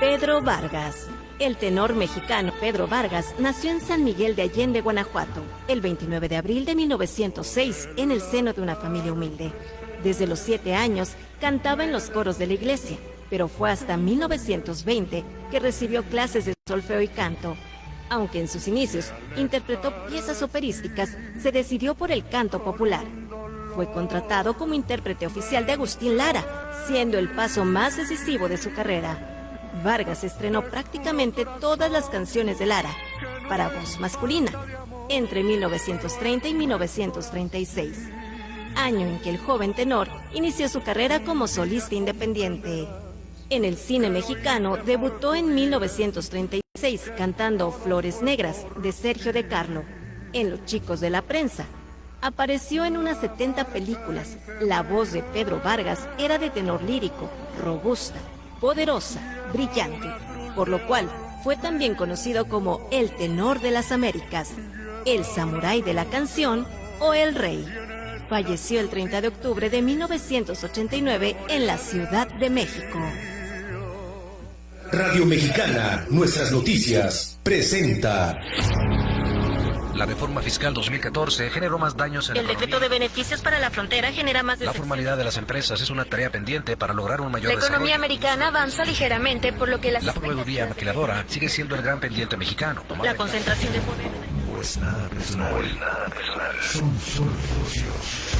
Pedro Vargas. El tenor mexicano Pedro Vargas nació en San Miguel de Allende, Guanajuato, el 29 de abril de 1906, en el seno de una familia humilde. Desde los 7 años cantaba en los coros de la iglesia, pero fue hasta 1920 que recibió clases de solfeo y canto. Aunque en sus inicios interpretó piezas operísticas, se decidió por el canto popular. Fue contratado como intérprete oficial de Agustín Lara, siendo el paso más decisivo de su carrera. Vargas estrenó prácticamente todas las canciones de Lara, para voz masculina, entre 1930 y 1936, año en que el joven tenor inició su carrera como solista independiente. En el cine mexicano debutó en 1936 cantando Flores Negras, de Sergio de Carlo. En Los Chicos de la Prensa apareció en unas 70 películas. La voz de Pedro Vargas era de tenor lírico, robusta, poderosa, brillante, por lo cual fue también conocido como el tenor de las Américas, el samurái de la canción o el rey. Falleció el 30 de octubre de 1989 en la Ciudad de México. Radio Mexicana, nuestras noticias, presenta. La reforma fiscal 2014 generó más daños en la economía. El decreto de beneficios para la frontera genera más La formalidad de las empresas es una tarea pendiente para lograr un mayor desarrollo. La economía americana avanza ligeramente, por lo que La proveeduría maquiladora sigue siendo el gran pendiente mexicano. La concentración de poder. No es nada personal. Son solo negocios.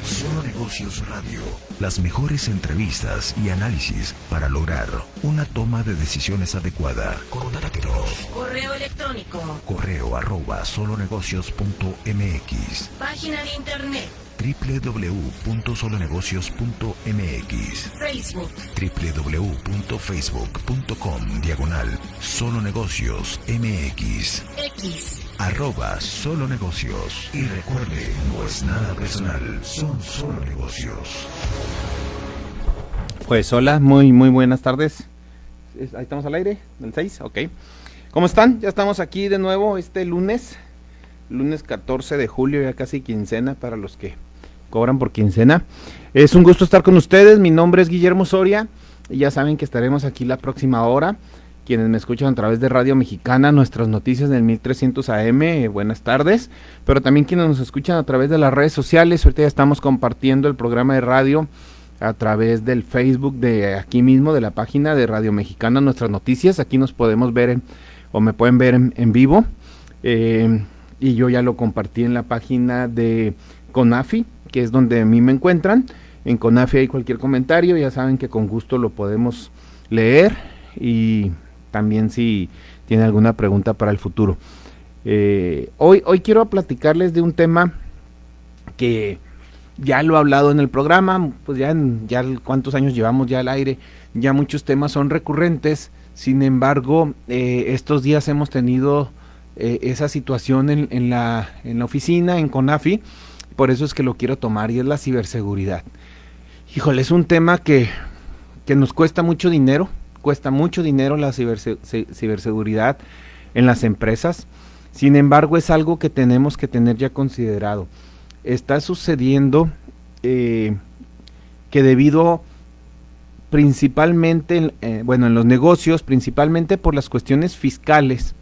Solo Negocios Radio. Las mejores entrevistas y análisis para lograr una toma de decisiones adecuada. Contáctenos. Correo electrónico. correo@solonegocios.mx. Página de internet. www.solonegocios.mx. Facebook. www.facebook.com/solonegocios.mx. X. @solonegocios. Y recuerde, no es nada personal, son solo negocios. Pues hola, muy buenas tardes. Ahí estamos al aire, del 6, ok. ¿Cómo están? Ya estamos aquí de nuevo este lunes 14 de julio, ya casi quincena para los que cobran por quincena. Es un gusto estar con ustedes, mi nombre es Guillermo Soria y ya saben que estaremos aquí la próxima hora. Quienes me escuchan a través de Radio Mexicana, nuestras noticias del 1300 AM, buenas tardes, pero también quienes nos escuchan a través de las redes sociales. Ahorita ya estamos compartiendo el programa de radio a través del Facebook de aquí mismo, de la página de Radio Mexicana, nuestras noticias. Aquí nos podemos ver o me pueden ver en vivo, y yo ya lo compartí en la página de CONAFI, que es donde a mí me encuentran. En CONAFI hay cualquier comentario, ya saben que con gusto lo podemos leer, y también si tiene alguna pregunta para el futuro. Hoy quiero platicarles de un tema que ya lo he hablado en el programa, pues ya cuántos años llevamos ya al aire, ya muchos temas son recurrentes. Sin embargo, estos días hemos tenido esa situación en la oficina, en CONAFI, por eso es que lo quiero tomar, y es la ciberseguridad. Híjole, es un tema que nos cuesta mucho dinero la ciberseguridad en las empresas. Sin embargo, es algo que tenemos que tener ya considerado. Está sucediendo que debido principalmente, en los negocios, principalmente por las cuestiones fiscales,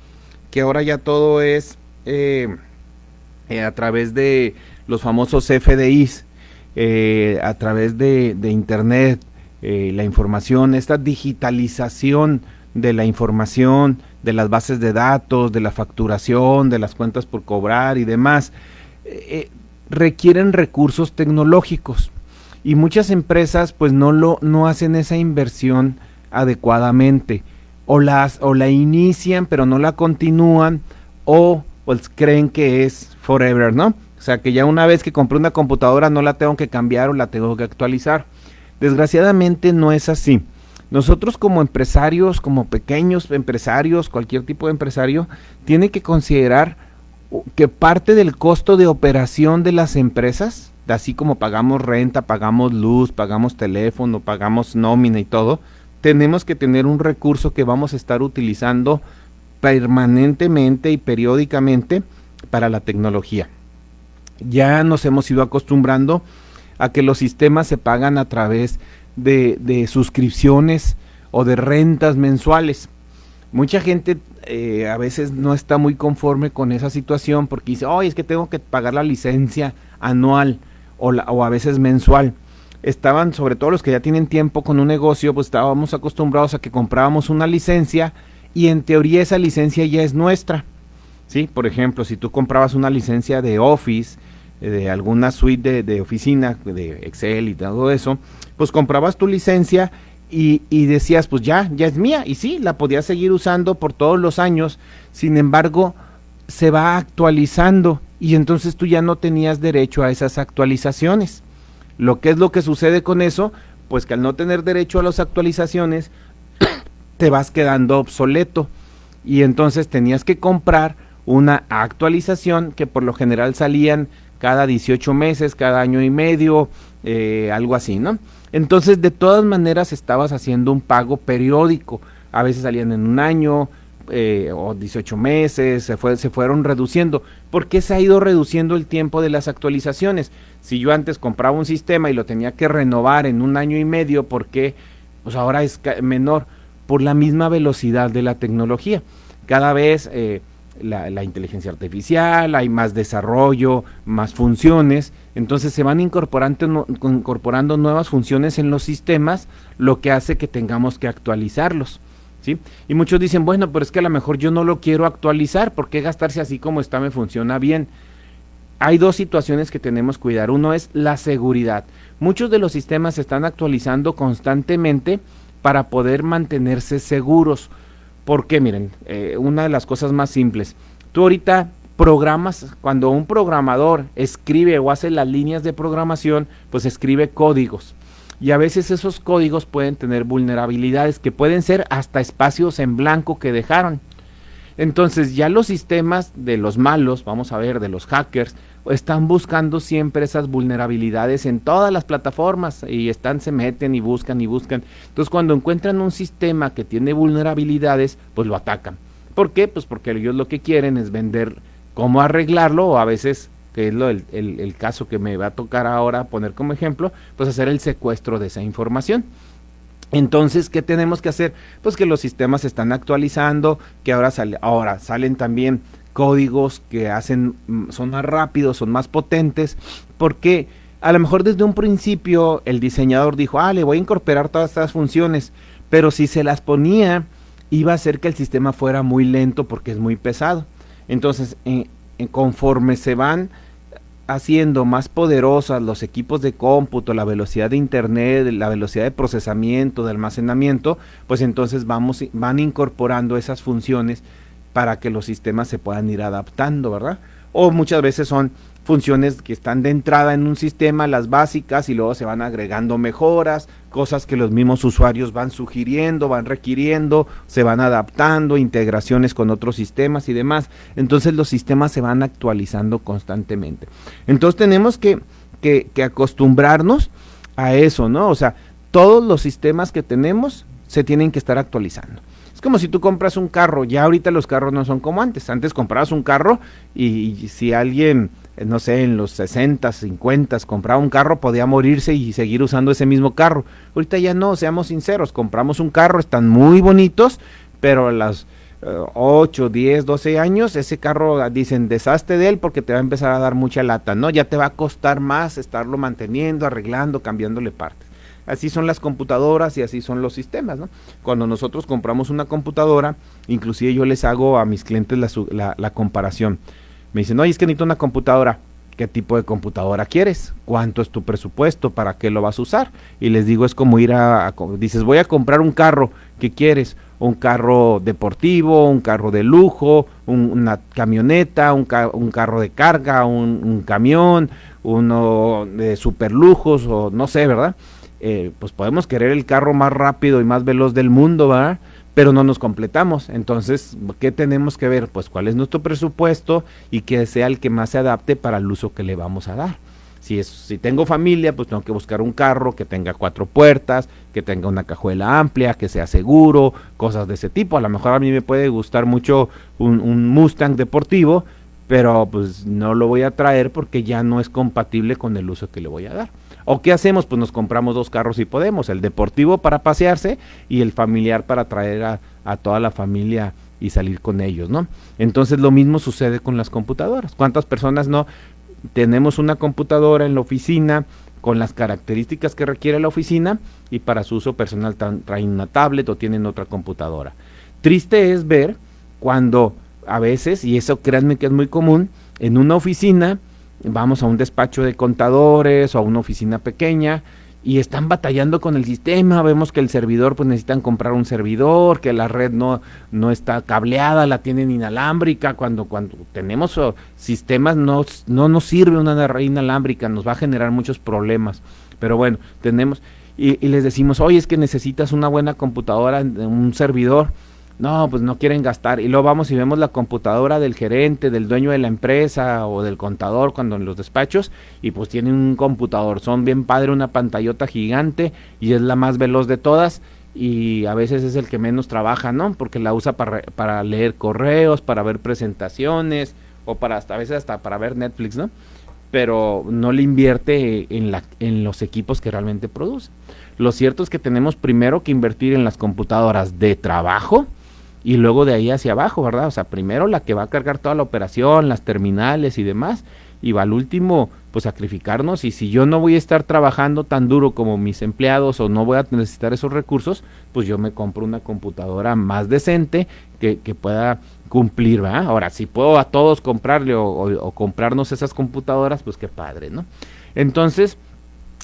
que ahora ya todo es a través de los famosos FDIs, a través de internet, la información, esta digitalización de la información, de las bases de datos, de la facturación, de las cuentas por cobrar y demás, requieren recursos tecnológicos, y muchas empresas pues no hacen esa inversión adecuadamente, o la inician pero no la continúan, o pues creen que es forever, ¿no? O sea, que ya una vez que compré una computadora no la tengo que cambiar o la tengo que actualizar. Desgraciadamente no es así. Nosotros como empresarios, como pequeños empresarios, cualquier tipo de empresario, tiene que considerar que parte del costo de operación de las empresas, así como pagamos renta, pagamos luz, pagamos teléfono, pagamos nómina y todo, tenemos que tener un recurso que vamos a estar utilizando permanentemente y periódicamente para la tecnología. Ya nos hemos ido acostumbrando a que los sistemas se pagan a través de suscripciones o de rentas mensuales. Mucha gente a veces no está muy conforme con esa situación porque dice, oye, es que tengo que pagar la licencia anual o a veces mensual. Estaban, sobre todo los que ya tienen tiempo con un negocio, pues estábamos acostumbrados a que comprábamos una licencia y en teoría esa licencia ya es nuestra, ¿sí? Por ejemplo, si tú comprabas una licencia de Office, de alguna suite de oficina, de Excel y todo eso, pues comprabas tu licencia y decías, pues ya es mía, y sí, la podías seguir usando por todos los años. Sin embargo, se va actualizando y entonces tú ya no tenías derecho a esas actualizaciones. Lo que sucede con eso, pues que al no tener derecho a las actualizaciones, te vas quedando obsoleto y entonces tenías que comprar una actualización que por lo general salían cada 18 meses, cada año y medio, algo así, ¿no? Entonces, de todas maneras, estabas haciendo un pago periódico. A veces salían en un año o 18 meses, se fueron reduciendo. ¿Por qué se ha ido reduciendo el tiempo de las actualizaciones? Si yo antes compraba un sistema y lo tenía que renovar en un año y medio, ¿por qué? Pues ahora es menor, por la misma velocidad de la tecnología. Cada vez la inteligencia artificial, hay más desarrollo, más funciones, entonces se van incorporando nuevas funciones en los sistemas, lo que hace que tengamos que actualizarlos, ¿sí? Y muchos dicen, bueno, pero es que a lo mejor yo no lo quiero actualizar, ¿por qué gastarse así como está me funciona bien? Hay dos situaciones que tenemos que cuidar. Uno es la seguridad. Muchos de los sistemas se están actualizando constantemente para poder mantenerse seguros. Porque miren, una de las cosas más simples, tú ahorita programas, cuando un programador escribe o hace las líneas de programación, pues escribe códigos. Y a veces esos códigos pueden tener vulnerabilidades que pueden ser hasta espacios en blanco que dejaron. Entonces ya los sistemas de los malos, vamos a ver, de los hackers, están buscando siempre esas vulnerabilidades en todas las plataformas y se meten y buscan y buscan. Entonces cuando encuentran un sistema que tiene vulnerabilidades, pues lo atacan. ¿Por qué? Pues porque ellos lo que quieren es vender cómo arreglarlo, o a veces, que es el caso que me va a tocar ahora poner como ejemplo, pues hacer el secuestro de esa información. Entonces, ¿qué tenemos que hacer? Pues que los sistemas se están actualizando, que ahora salen también códigos que son más rápidos, son más potentes, porque a lo mejor desde un principio el diseñador dijo, le voy a incorporar todas estas funciones, pero si se las ponía, iba a hacer que el sistema fuera muy lento porque es muy pesado. Entonces, conforme se van haciendo más poderosas los equipos de cómputo, la velocidad de internet, la velocidad de procesamiento, de almacenamiento, pues entonces van incorporando esas funciones para que los sistemas se puedan ir adaptando, ¿verdad? O muchas veces son funciones que están de entrada en un sistema, las básicas, y luego se van agregando mejoras, cosas que los mismos usuarios van sugiriendo, van requiriendo, se van adaptando, integraciones con otros sistemas y demás. Entonces los sistemas se van actualizando constantemente. Entonces tenemos que acostumbrarnos a eso, ¿no? O sea, todos los sistemas que tenemos se tienen que estar actualizando. Es como si tú compras un carro, ya ahorita los carros no son como antes. Antes comprabas un carro y si alguien, no sé, en los 60, 50 compraba un carro, podía morirse y seguir usando ese mismo carro. Ahorita ya no, seamos sinceros, compramos un carro, están muy bonitos, pero a las 8, 10, 12 años, ese carro dicen, deshazte de él porque te va a empezar a dar mucha lata, ¿no? Ya te va a costar más estarlo manteniendo, arreglando, cambiándole partes. Así son las computadoras y así son los sistemas, ¿no? Cuando nosotros compramos una computadora, inclusive yo les hago a mis clientes la comparación. Me dicen, oye, es que necesito una computadora. ¿Qué tipo de computadora quieres? ¿Cuánto es tu presupuesto? ¿Para qué lo vas a usar? Y les digo, es como ir dices, voy a comprar un carro. ¿Qué quieres? Un carro deportivo, un carro de lujo, una camioneta, un carro de carga, un camión, uno de super lujos, o no sé, ¿verdad? Pues podemos querer el carro más rápido y más veloz del mundo, ¿verdad? Pero no nos completamos. Entonces, ¿qué tenemos que ver? Pues cuál es nuestro presupuesto y que sea el que más se adapte para el uso que le vamos a dar. Si tengo familia, pues tengo que buscar un carro que tenga 4 puertas, que tenga una cajuela amplia, que sea seguro, cosas de ese tipo. A lo mejor a mí me puede gustar mucho un Mustang deportivo, pero pues no lo voy a traer porque ya no es compatible con el uso que le voy a dar. ¿O qué hacemos? Pues nos compramos 2 carros si podemos, el deportivo para pasearse y el familiar para traer a toda la familia y salir con ellos, ¿no? Entonces lo mismo sucede con las computadoras. ¿Cuántas personas no tenemos una computadora en la oficina con las características que requiere la oficina y para su uso personal traen una tablet o tienen otra computadora? Triste es ver cuando a veces, y eso créanme que es muy común, en una oficina, vamos a un despacho de contadores o a una oficina pequeña y están batallando con el sistema, vemos que el servidor, pues necesitan comprar un servidor, que la red no está cableada, la tienen inalámbrica, cuando tenemos sistemas no nos sirve una red inalámbrica, nos va a generar muchos problemas, pero bueno, tenemos, y les decimos, oye, es que necesitas una buena computadora, un servidor. No, pues no quieren gastar, y luego vamos y vemos la computadora del gerente, del dueño de la empresa o del contador cuando en los despachos, y pues tienen un computador, son bien padre, una pantallota gigante y es la más veloz de todas y a veces es el que menos trabaja, ¿no? Porque la usa para leer correos, para ver presentaciones o a veces hasta para ver Netflix, ¿no? Pero no le invierte en los equipos que realmente produce. Lo cierto es que tenemos primero que invertir en las computadoras de trabajo y luego de ahí hacia abajo, ¿verdad? O sea, primero la que va a cargar toda la operación, las terminales y demás, y va al último, pues sacrificarnos, y si yo no voy a estar trabajando tan duro como mis empleados o no voy a necesitar esos recursos, pues yo me compro una computadora más decente que pueda cumplir, ¿verdad? Ahora, si puedo a todos comprarle o comprarnos esas computadoras, pues qué padre, ¿no? Entonces,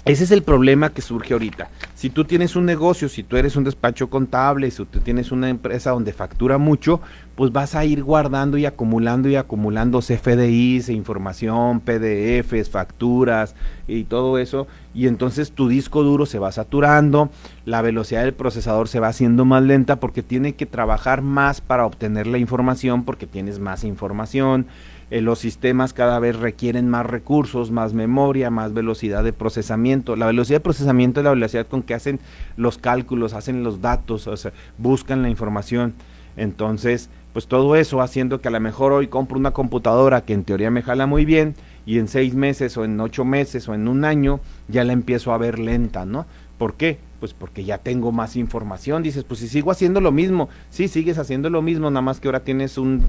ese es el problema que surge ahorita. Si tú tienes un negocio, si tú eres un despacho contable, si tú tienes una empresa donde factura mucho, pues vas a ir guardando y acumulando CFDIs, información, PDFs, facturas y todo eso, y entonces tu disco duro se va saturando, la velocidad del procesador se va haciendo más lenta porque tiene que trabajar más para obtener la información porque tienes más información. Los sistemas cada vez requieren más recursos, más memoria, más velocidad de procesamiento. La velocidad de procesamiento es la velocidad con que hacen los cálculos, hacen los datos, o sea, buscan la información. Entonces, pues todo eso haciendo que a lo mejor hoy compro una computadora que en teoría me jala muy bien y en 6 meses o en 8 meses o en un año ya la empiezo a ver lenta, ¿no? ¿Por qué? Pues porque ya tengo más información. Dices, pues si sigo haciendo lo mismo, sí, sigues haciendo lo mismo, nada más que ahora tienes un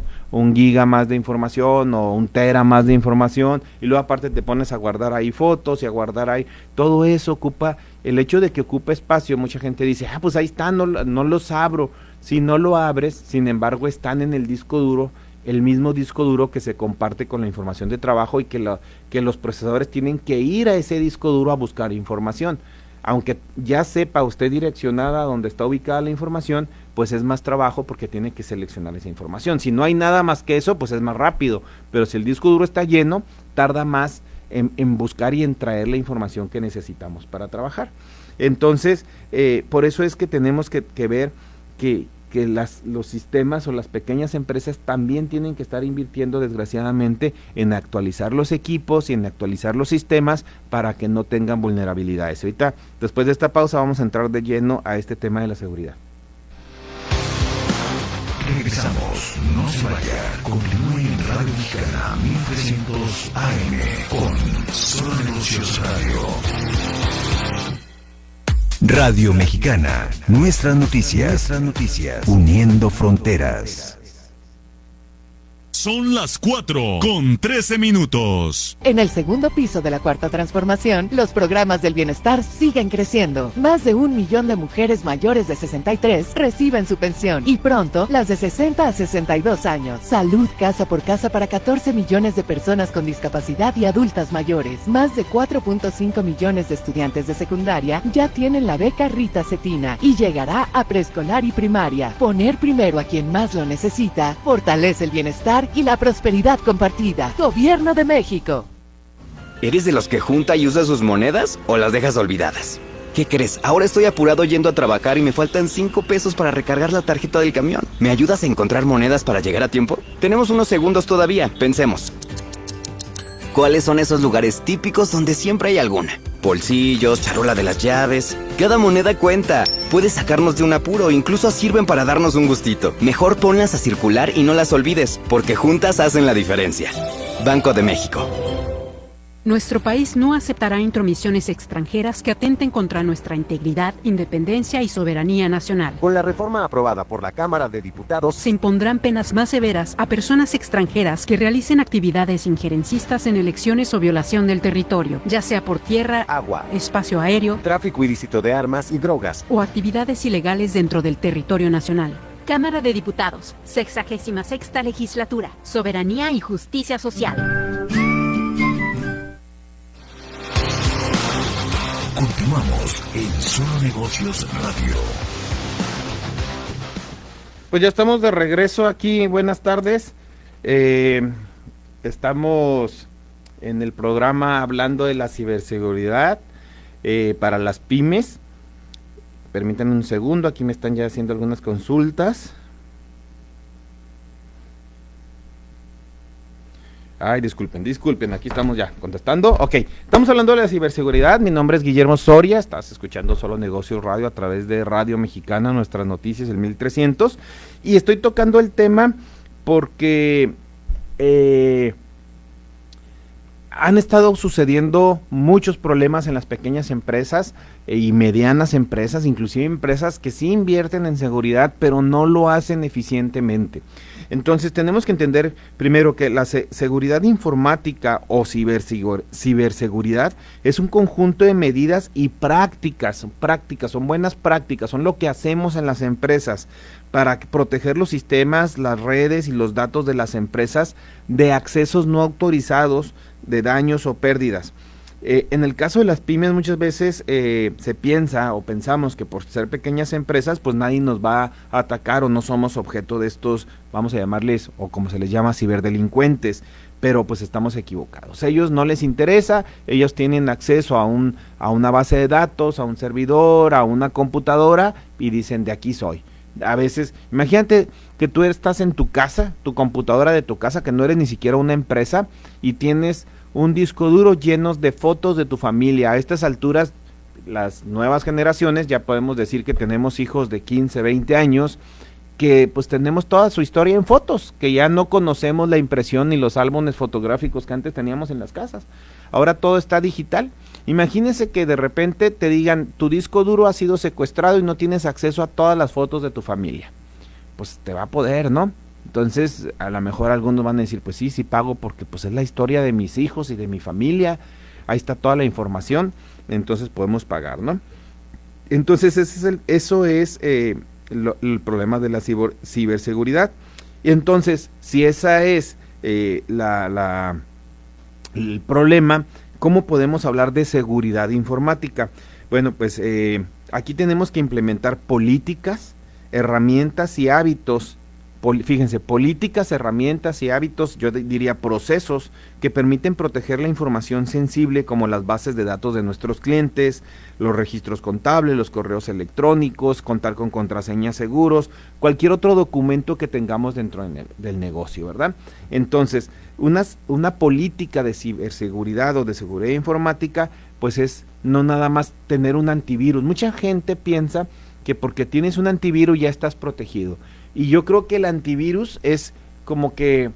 giga más de información o 1 tera más de información, y luego aparte te pones a guardar ahí fotos y a guardar ahí, todo eso ocupa, el hecho de que ocupa espacio, mucha gente dice, pues ahí están, no los abro. Si no lo abres, sin embargo están en el disco duro, el mismo disco duro que se comparte con la información de trabajo y que los procesadores tienen que ir a ese disco duro a buscar información. Aunque ya sepa usted direccionada a donde está ubicada la información, pues es más trabajo porque tiene que seleccionar esa información. Si no hay nada más que eso, pues es más rápido, pero si el disco duro está lleno, tarda más en buscar y en traer la información que necesitamos para trabajar. Entonces, por eso es que tenemos que ver que los sistemas o las pequeñas empresas también tienen que estar invirtiendo desgraciadamente en actualizar los equipos y en actualizar los sistemas para que no tengan vulnerabilidades. Ahorita, después de esta pausa, vamos a entrar de lleno a este tema de la seguridad. Regresamos, no se vaya, continúe en Radio Mexicana 1300 AM con Solo Negocios Radio. Radio Mexicana, nuestras noticias, uniendo fronteras. Son las 4:13. En el segundo piso de la Cuarta Transformación, los programas del bienestar siguen creciendo. Más de 1 millón de mujeres mayores de 63 reciben su pensión y pronto las de 60 a 62 años. Salud casa por casa para 14 millones de personas con discapacidad y adultas mayores. Más de 4.5 millones de estudiantes de secundaria ya tienen la beca Rita Cetina y llegará a preescolar y primaria. Poner primero a quien más lo necesita fortalece el bienestar y la prosperidad compartida. Gobierno de México. ¿Eres de los que junta y usa sus monedas o las dejas olvidadas? ¿Qué crees? Ahora estoy apurado yendo a trabajar y me faltan 5 pesos para recargar la tarjeta del camión. ¿Me ayudas a encontrar monedas para llegar a tiempo? Tenemos unos segundos todavía, pensemos. ¿Cuáles son esos lugares típicos donde siempre hay alguna? Bolsillos, charola de las llaves. Cada moneda cuenta. Puede sacarnos de un apuro, incluso sirven para darnos un gustito. Mejor ponlas a circular y no las olvides, porque juntas hacen la diferencia. Banco de México. Nuestro país no aceptará intromisiones extranjeras que atenten contra nuestra integridad, independencia y soberanía nacional. Con la reforma aprobada por la Cámara de Diputados, se impondrán penas más severas a personas extranjeras que realicen actividades injerencistas en elecciones o violación del territorio, ya sea por tierra, agua, espacio aéreo, tráfico ilícito de armas y drogas, o actividades ilegales dentro del territorio nacional. Cámara de Diputados, 66ª Legislatura, Soberanía y Justicia Social. Continuamos en Solo Negocios Radio. Pues ya estamos de regreso aquí, buenas tardes. Estamos en el programa hablando de la ciberseguridad para las pymes. Permítanme un segundo, aquí me están ya haciendo algunas consultas. Ay, disculpen, aquí estamos ya contestando. Ok, estamos hablando de la ciberseguridad. Mi nombre es Guillermo Soria, estás escuchando Solo Negocios Radio a través de Radio Mexicana, nuestras noticias, el 1300. Y estoy tocando el tema porque han estado sucediendo muchos problemas en las pequeñas empresas y medianas empresas, inclusive empresas que sí invierten en seguridad, pero no lo hacen eficientemente. Entonces tenemos que entender primero que la seguridad informática o ciberseguridad es un conjunto de medidas y prácticas, son buenas prácticas, son lo que hacemos en las empresas para proteger los sistemas, las redes y los datos de las empresas de accesos no autorizados, de daños o pérdidas. En el caso de las pymes muchas veces se piensa o pensamos que por ser pequeñas empresas pues nadie nos va a atacar o no somos objeto de estos, vamos a llamarles, o como se les llama, ciberdelincuentes, pero pues estamos equivocados. A ellos no les interesa, ellos tienen acceso a una base de datos, a un servidor, a una computadora y dicen de aquí soy. A veces, imagínate que tú estás en tu casa, tu computadora de tu casa, que no eres ni siquiera una empresa y tienes un disco duro lleno de fotos de tu familia. A estas alturas, las nuevas generaciones, ya podemos decir que tenemos hijos de 15, 20 años, que pues tenemos toda su historia en fotos, que ya no conocemos la impresión ni los álbumes fotográficos que antes teníamos en las casas. Ahora todo está digital. Imagínense que de repente te digan, tu disco duro ha sido secuestrado y no tienes acceso a todas las fotos de tu familia. Pues te va a poder, ¿no? Entonces, a lo mejor algunos van a decir, pues sí pago porque pues es la historia de mis hijos y de mi familia, ahí está toda la información, entonces podemos pagar, ¿no? Entonces, eso es el problema de la ciberseguridad. Y entonces, si esa es el problema, ¿cómo podemos hablar de seguridad informática? Bueno, pues aquí tenemos que implementar políticas, herramientas y hábitos. Fíjense, políticas, herramientas y hábitos, yo diría procesos que permiten proteger la información sensible como las bases de datos de nuestros clientes, los registros contables, los correos electrónicos, contar con contraseñas seguros, cualquier otro documento que tengamos dentro del negocio, ¿verdad? Entonces, una política de ciberseguridad o de seguridad informática, pues es no nada más tener un antivirus. Mucha gente piensa que porque tienes un antivirus ya estás protegido. Y yo creo que el antivirus es como que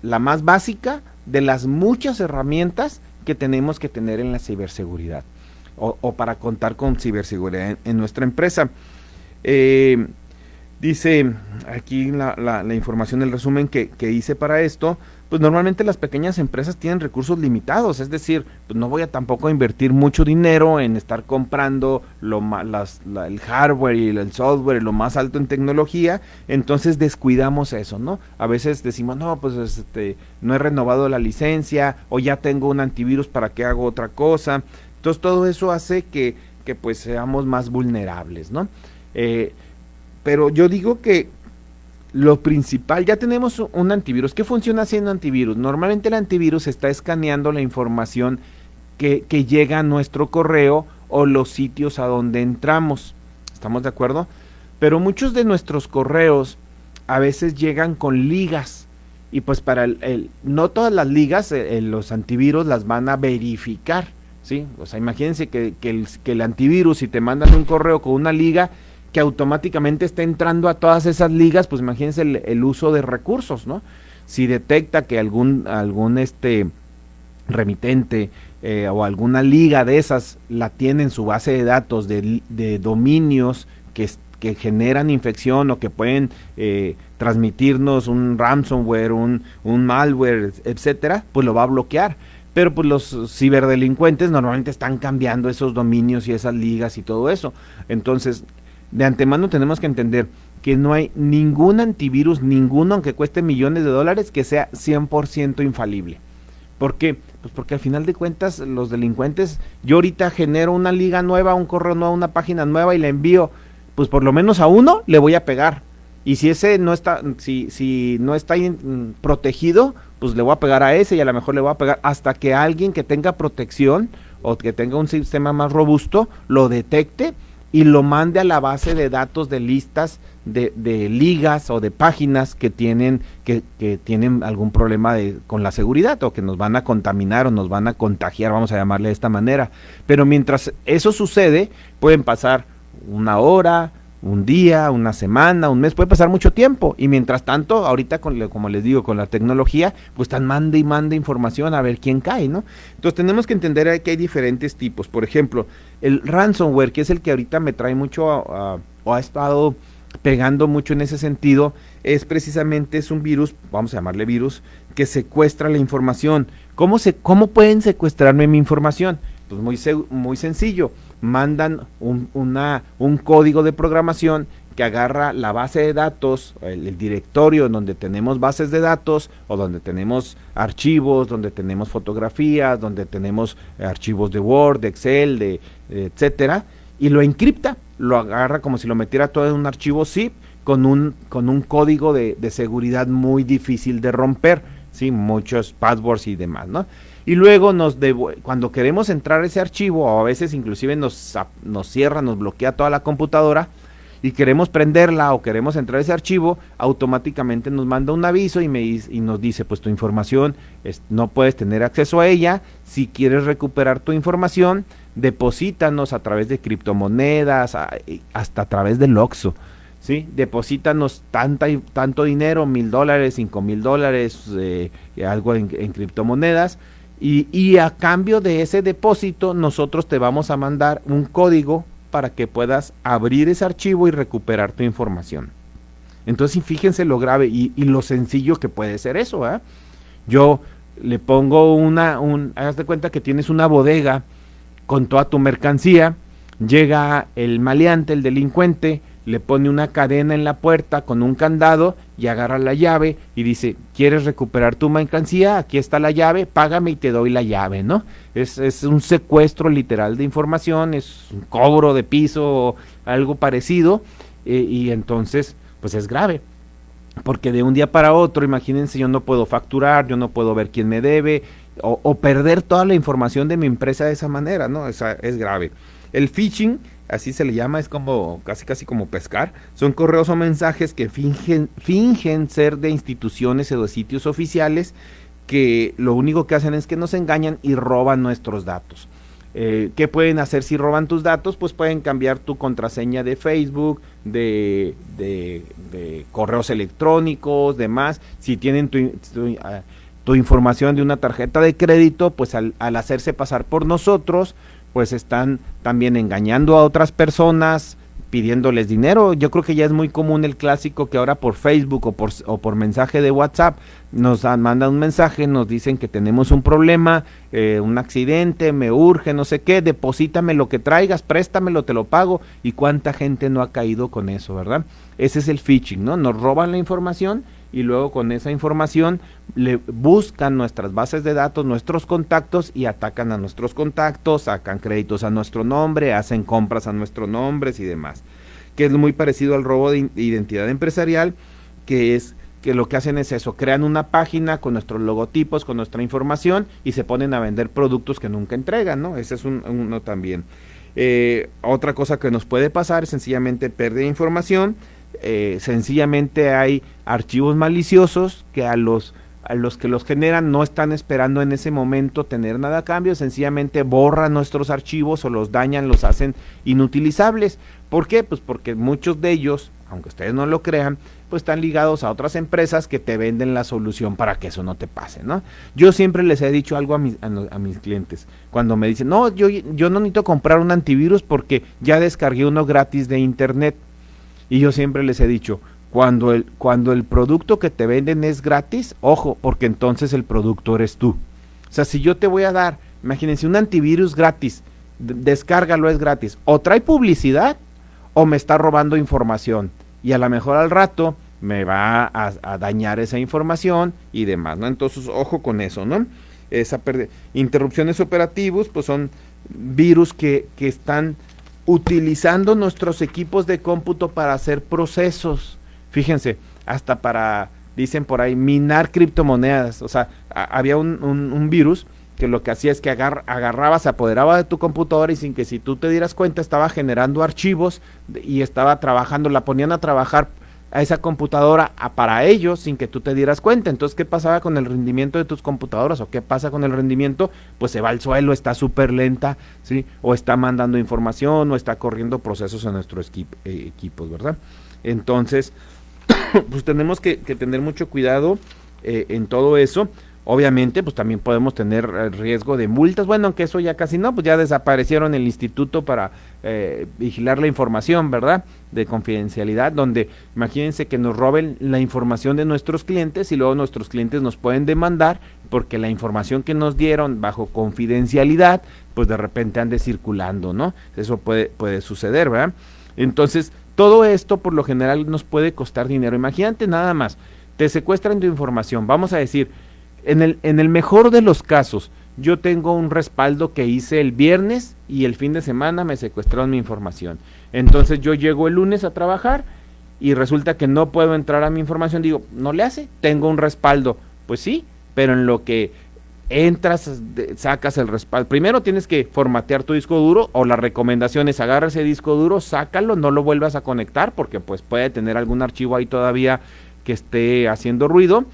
la más básica de las muchas herramientas que tenemos que tener en la ciberseguridad o para contar con ciberseguridad en nuestra empresa. Dice aquí la información, el resumen que hice para esto, pues normalmente las pequeñas empresas tienen recursos limitados, es decir, pues no voy a tampoco invertir mucho dinero en estar comprando el hardware y el software, lo más alto en tecnología, entonces descuidamos eso, ¿no? A veces decimos, no, pues no he renovado la licencia, o ya tengo un antivirus, ¿para qué hago otra cosa? Entonces todo eso hace que pues seamos más vulnerables, ¿no? Pero yo digo que lo principal, ya tenemos un antivirus. ¿Qué funciona haciendo antivirus? Normalmente el antivirus está escaneando la información que llega a nuestro correo o los sitios a donde entramos. ¿Estamos de acuerdo? Pero muchos de nuestros correos a veces llegan con ligas. Y pues no todas las ligas los antivirus las van a verificar, ¿sí? O sea, imagínense que el antivirus, si te mandan un correo con una liga que automáticamente está entrando a todas esas ligas, pues imagínense el uso de recursos, ¿no? Si detecta que algún remitente o alguna liga de esas la tiene en su base de datos de dominios que generan infección o que pueden transmitirnos un ransomware, un malware, etcétera, pues lo va a bloquear. Pero pues los ciberdelincuentes normalmente están cambiando esos dominios y esas ligas y todo eso. Entonces, de antemano tenemos que entender que no hay ningún antivirus, ninguno, aunque cueste millones de dólares, que sea 100% infalible. ¿Por qué? Pues porque al final de cuentas los delincuentes, yo ahorita genero una liga nueva, un correo nuevo, una página nueva y la envío, pues por lo menos a uno le voy a pegar. Y si ese no está, si no está protegido, pues le voy a pegar a ese y a lo mejor le voy a pegar hasta que alguien que tenga protección o que tenga un sistema más robusto lo detecte y lo mande a la base de datos de listas de ligas o de páginas que tienen algún problema con la seguridad o que nos van a contaminar o nos van a contagiar, vamos a llamarle de esta manera. Pero mientras eso sucede, pueden pasar una hora, un día, una semana, un mes, puede pasar mucho tiempo, y mientras tanto, ahorita como les digo, con la tecnología, pues están manda y manda información a ver quién cae, ¿no? Entonces tenemos que entender que hay diferentes tipos. Por ejemplo, el ransomware, que es el que ahorita me trae mucho o ha estado pegando mucho en ese sentido, es un virus, vamos a llamarle virus, que secuestra la información. ¿Cómo pueden secuestrarme mi información? Pues muy sencillo. Mandan un código de programación que agarra la base de datos, el directorio donde tenemos bases de datos o donde tenemos archivos, donde tenemos fotografías, donde tenemos archivos de Word, de Excel, etcétera, y lo encripta, lo agarra como si lo metiera todo en un archivo zip con un código de seguridad muy difícil de romper, ¿sí? Muchos passwords y demás, ¿no? Y luego cuando queremos entrar a ese archivo, o a veces inclusive nos cierra, nos bloquea toda la computadora y queremos prenderla o queremos entrar a ese archivo, automáticamente nos manda un aviso y nos dice, pues tu información no puedes tener acceso a ella. Si quieres recuperar tu información, deposítanos a través de criptomonedas, hasta a través del Oxxo, ¿sí? Deposítanos tanto dinero, $1,000, $5,000, algo en criptomonedas. Y a cambio de ese depósito, nosotros te vamos a mandar un código para que puedas abrir ese archivo y recuperar tu información. Entonces, fíjense lo grave y lo sencillo que puede ser eso, ¿eh? Yo le pongo haz de cuenta que tienes una bodega con toda tu mercancía, llega el maleante, el delincuente, le pone una cadena en la puerta con un candado y agarra la llave y dice, ¿quieres recuperar tu mercancía? Aquí está la llave, págame y te doy la llave, ¿no? Es un secuestro literal de información, es un cobro de piso o algo parecido, y entonces pues es grave, porque de un día para otro, imagínense, yo no puedo facturar, yo no puedo ver quién me debe o perder toda la información de mi empresa de esa manera, ¿no? Es grave. El phishing, así se le llama, es como casi como pescar. Son correos o mensajes que fingen ser de instituciones o de sitios oficiales, que lo único que hacen es que nos engañan y roban nuestros datos. ¿Qué pueden hacer si roban tus datos? Pues pueden cambiar tu contraseña de Facebook, de correos electrónicos, demás. Si tienen tu información de una tarjeta de crédito, pues al hacerse pasar por nosotros, pues están también engañando a otras personas, pidiéndoles dinero. Yo creo que ya es muy común el clásico que ahora por Facebook o por mensaje de WhatsApp nos mandan un mensaje, nos dicen que tenemos un problema, un accidente, me urge, no sé qué, deposítame lo que traigas, préstamelo, te lo pago. Y cuánta gente no ha caído con eso, ¿verdad? Ese es el phishing, ¿no? Nos roban la información y luego con esa información le buscan nuestras bases de datos, nuestros contactos, y atacan a nuestros contactos, sacan créditos a nuestro nombre, hacen compras a nuestros nombres y demás, que es muy parecido al robo de identidad empresarial, que lo que hacen es eso, crean una página con nuestros logotipos, con nuestra información, y se ponen a vender productos que nunca entregan, ¿no? Ese es uno también. Otra cosa que nos puede pasar es sencillamente pérdida de información. Sencillamente hay archivos maliciosos que a los que los generan no están esperando en ese momento tener nada a cambio, sencillamente borran nuestros archivos o los dañan, los hacen inutilizables. ¿Por qué? Pues porque muchos de ellos, aunque ustedes no lo crean, pues están ligados a otras empresas que te venden la solución para que eso no te pase, ¿no? Yo siempre les he dicho algo a mis clientes, cuando me dicen, no, yo no necesito comprar un antivirus porque ya descargué uno gratis de internet, y yo siempre les he dicho, cuando el producto que te venden es gratis, ojo, porque entonces el producto eres tú. O sea, si yo te voy a dar, imagínense, un antivirus gratis, descárgalo, es gratis, o trae publicidad, o me está robando información, y a lo mejor al rato me va a dañar esa información y demás, ¿no? Entonces, ojo con eso, ¿no? Interrupciones operativos, pues son virus que están utilizando nuestros equipos de cómputo para hacer procesos. Fíjense, hasta para, dicen por ahí, minar criptomonedas. O sea, había un virus que lo que hacía es que agarraba, se apoderaba de tu computadora y sin que si tú te dieras cuenta estaba generando archivos y estaba trabajando, la ponían a trabajar a esa computadora para ellos sin que tú te dieras cuenta. Entonces, ¿qué pasaba con el rendimiento de tus computadoras? ¿O qué pasa con el rendimiento? Pues se va al suelo, está súper lenta, ¿sí? O está mandando información o está corriendo procesos en nuestros equipos, ¿verdad? Entonces, pues tenemos que tener mucho cuidado en todo eso. Obviamente, pues también podemos tener riesgo de multas, bueno, aunque eso ya casi no, pues ya desaparecieron el instituto para vigilar la información, ¿verdad?, de confidencialidad, donde imagínense que nos roben la información de nuestros clientes y luego nuestros clientes nos pueden demandar porque la información que nos dieron bajo confidencialidad, pues de repente ande circulando, ¿no? Eso puede suceder, ¿verdad? Entonces, todo esto por lo general nos puede costar dinero. Imagínate nada más, te secuestran tu información, vamos a decir, en el mejor de los casos, yo tengo un respaldo que hice el viernes y el fin de semana me secuestraron mi información. Entonces yo llego el lunes a trabajar y resulta que no puedo entrar a mi información. Digo, ¿no le hace? Tengo un respaldo. Pues sí, pero en lo que entras, sacas el respaldo. Primero tienes que formatear tu disco duro, o la recomendación es agarra ese disco duro, sácalo, no lo vuelvas a conectar porque pues puede tener algún archivo ahí todavía que esté haciendo ruido.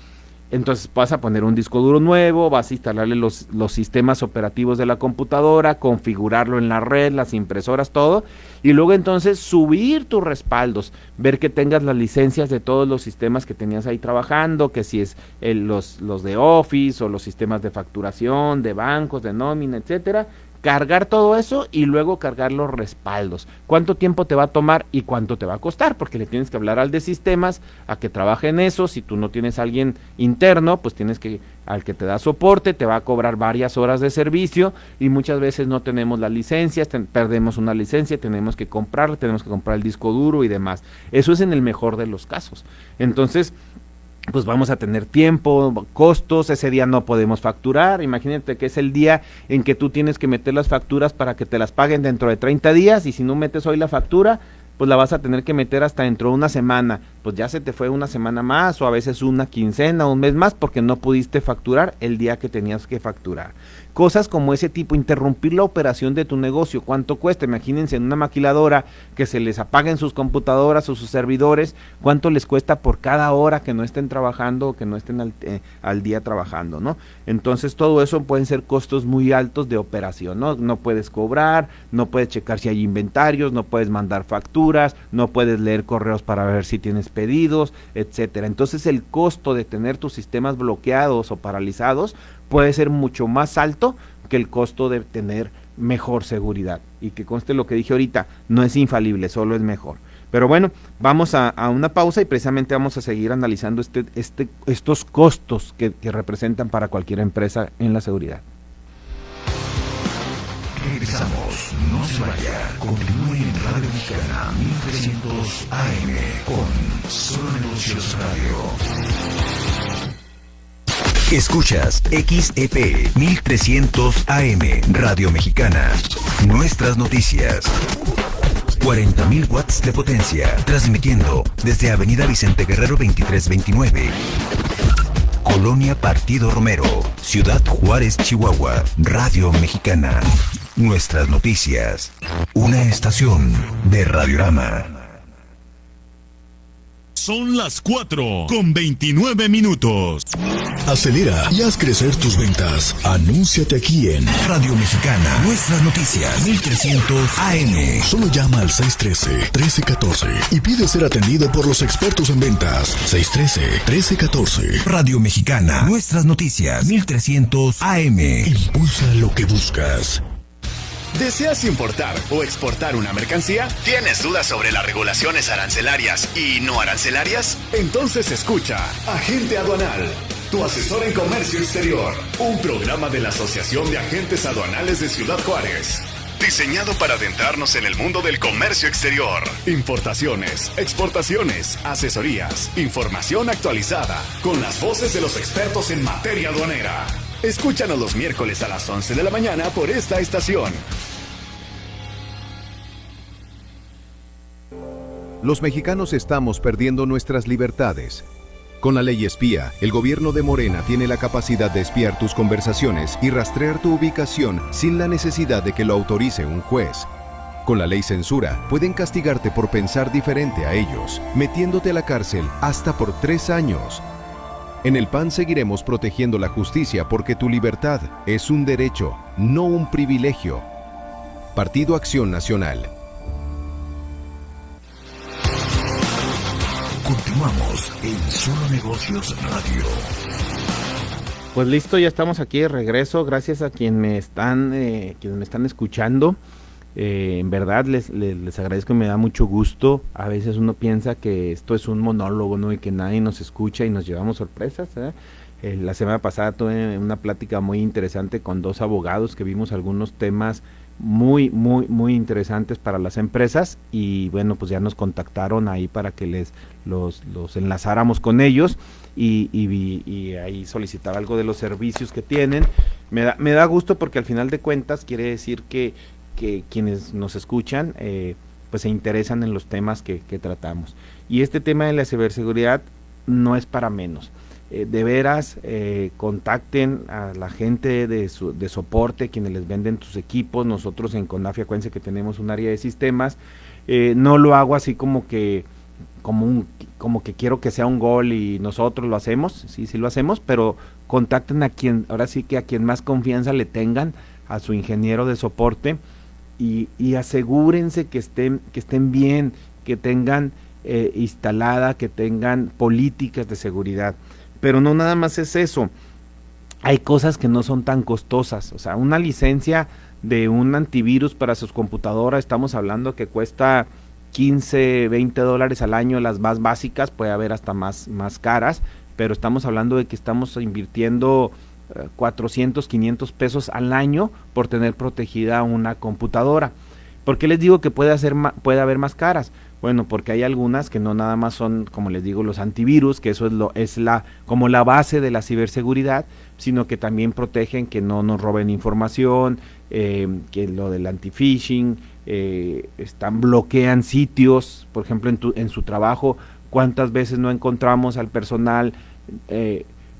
Entonces vas a poner un disco duro nuevo, vas a instalarle los sistemas operativos de la computadora, configurarlo en la red, las impresoras, todo, y luego entonces subir tus respaldos, ver que tengas las licencias de todos los sistemas que tenías ahí trabajando, que si es los de Office o los sistemas de facturación, de bancos, de nómina, etcétera. Cargar todo eso y luego cargar los respaldos. ¿Cuánto tiempo te va a tomar y cuánto te va a costar? Porque le tienes que hablar al de sistemas a que trabaje en eso. Si tú no tienes a alguien interno, pues tienes que, al que te da soporte, te va a cobrar varias horas de servicio y muchas veces no tenemos las licencias, perdemos una licencia, tenemos que comprar el disco duro y demás. Eso es en el mejor de los casos. Entonces, pues vamos a tener tiempo, costos, ese día no podemos facturar. Imagínate que es el día en que tú tienes que meter las facturas para que te las paguen dentro de 30 días y si no metes hoy la factura, pues la vas a tener que meter hasta dentro de una semana. Pues ya se te fue una semana más o a veces una quincena, un mes más porque no pudiste facturar el día que tenías que facturar. Cosas como ese tipo, interrumpir la operación de tu negocio, ¿cuánto cuesta? Imagínense en una maquiladora que se les apaguen sus computadoras o sus servidores, ¿cuánto les cuesta por cada hora que no estén trabajando o que no estén al día trabajando, ¿no? Entonces todo eso pueden ser costos muy altos de operación, ¿no? No puedes cobrar, no puedes checar si hay inventarios, no puedes mandar facturas, no puedes leer correos para ver si tienes pedidos, etcétera. Entonces el costo de tener tus sistemas bloqueados o paralizados puede ser mucho más alto que el costo de tener mejor seguridad. Y que conste lo que dije ahorita, no es infalible, solo es mejor. Pero bueno, vamos a una pausa y precisamente vamos a seguir analizando estos costos que representan para cualquier empresa en la seguridad. Regresamos, no se vaya, continúe en Radio Mexicana 1300 AM con Solo Negocios Radio. Escuchas XEP 1300 AM, Radio Mexicana. Nuestras noticias. 40.000 watts de potencia, transmitiendo desde Avenida Vicente Guerrero 2329. Colonia Partido Romero, Ciudad Juárez, Chihuahua. Radio Mexicana. Nuestras noticias. Una estación de Radiorama. Son las 4:29. Acelera y haz crecer tus ventas. Anúnciate aquí en Radio Mexicana. Nuestras noticias 1300 AM. Solo llama al 613-1314 y pide ser atendido por los expertos en ventas. 613-1314. Radio Mexicana. Nuestras noticias 1300 AM. Impulsa lo que buscas. ¿Deseas importar o exportar una mercancía? ¿Tienes dudas sobre las regulaciones arancelarias y no arancelarias? Entonces escucha Agente Aduanal, tu asesor en comercio exterior, un programa de la Asociación de Agentes Aduanales de Ciudad Juárez, diseñado para adentrarnos en el mundo del comercio exterior. Importaciones, exportaciones, asesorías, información actualizada, con las voces de los expertos en materia aduanera. Escúchanos los miércoles a las 11 de la mañana por esta estación. Los mexicanos estamos perdiendo nuestras libertades. Con la ley espía, el gobierno de Morena tiene la capacidad de espiar tus conversaciones y rastrear tu ubicación sin la necesidad de que lo autorice un juez. Con la ley censura, pueden castigarte por pensar diferente a ellos, metiéndote a la cárcel hasta por 3 años. En el PAN seguiremos protegiendo la justicia porque tu libertad es un derecho, no un privilegio. Partido Acción Nacional. Continuamos en Solo Negocios Radio. Pues listo, ya estamos aquí de regreso. Gracias a quienes me están escuchando. En verdad les agradezco y me da mucho gusto. A veces uno piensa que esto es un monólogo, ¿no? Y que nadie nos escucha y nos llevamos sorpresas, ¿eh? La semana pasada tuve una plática muy interesante con 2 abogados que vimos algunos temas muy interesantes para las empresas y bueno, pues ya nos contactaron ahí para que los enlazáramos con ellos y ahí solicitaba algo de los servicios que tienen. Me da gusto porque al final de cuentas quiere decir que quienes nos escuchan pues se interesan en los temas que tratamos. Y este tema de la ciberseguridad no es para menos. De veras, contacten a la gente de soporte, quienes les venden sus equipos. Nosotros en CONAFI, acuérdense que tenemos un área de sistemas. No lo hago así como que quiero que sea un gol y nosotros lo hacemos, sí lo hacemos, pero contacten a quien, ahora sí que a quien más confianza le tengan, a su ingeniero de soporte y asegúrense que estén bien, que tengan instalada, que tengan políticas de seguridad. Pero no nada más es eso, hay cosas que no son tan costosas. O sea, una licencia de un antivirus para sus computadoras, estamos hablando que cuesta $15, $20 al año, las más básicas, puede haber hasta más caras, pero estamos hablando de que estamos invirtiendo 400, 500 pesos al año por tener protegida una computadora. ¿Por qué les digo que puede haber más caras? Bueno, porque hay algunas que no nada más son, como les digo, los antivirus, que eso es como la base de la ciberseguridad, sino que también protegen que no nos roben información, que lo del anti-phishing, bloquean sitios. Por ejemplo, en su trabajo, ¿cuántas veces no encontramos al personal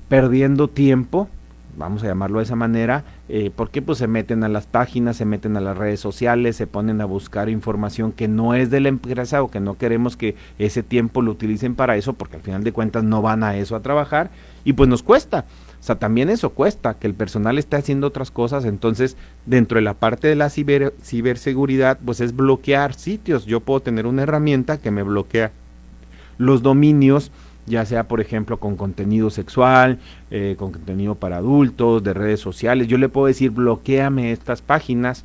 perdiendo tiempo? Vamos a llamarlo de esa manera, porque pues se meten a las páginas, se meten a las redes sociales, se ponen a buscar información que no es de la empresa o que no queremos que ese tiempo lo utilicen para eso, porque al final de cuentas no van a eso a trabajar y pues nos cuesta. O sea, también eso cuesta, que el personal esté haciendo otras cosas. Entonces, dentro de la parte de la ciberseguridad, pues es bloquear sitios. Yo puedo tener una herramienta que me bloquea los dominios, ya sea por ejemplo con contenido sexual, con contenido para adultos, de redes sociales. Yo le puedo decir, bloquéame estas páginas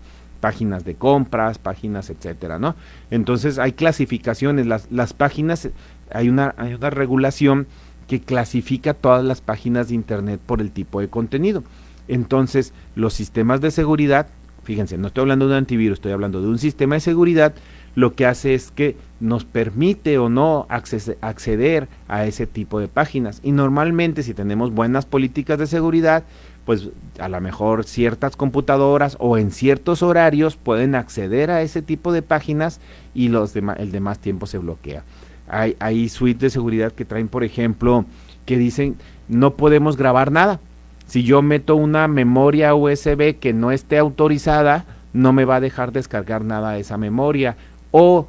de compras, páginas, etcétera, ¿no? Entonces hay clasificaciones, las páginas, hay una regulación que clasifica todas las páginas de internet por el tipo de contenido. Entonces los sistemas de seguridad, fíjense, no estoy hablando de un antivirus, estoy hablando de un sistema de seguridad, lo que hace es que nos permite o no acceder a ese tipo de páginas. Y normalmente si tenemos buenas políticas de seguridad, pues a lo mejor ciertas computadoras o en ciertos horarios pueden acceder a ese tipo de páginas y el demás tiempo se bloquea. Hay suites de seguridad que traen, por ejemplo, que dicen no podemos grabar nada. Si yo meto una memoria USB que no esté autorizada, no me va a dejar descargar nada de esa memoria. O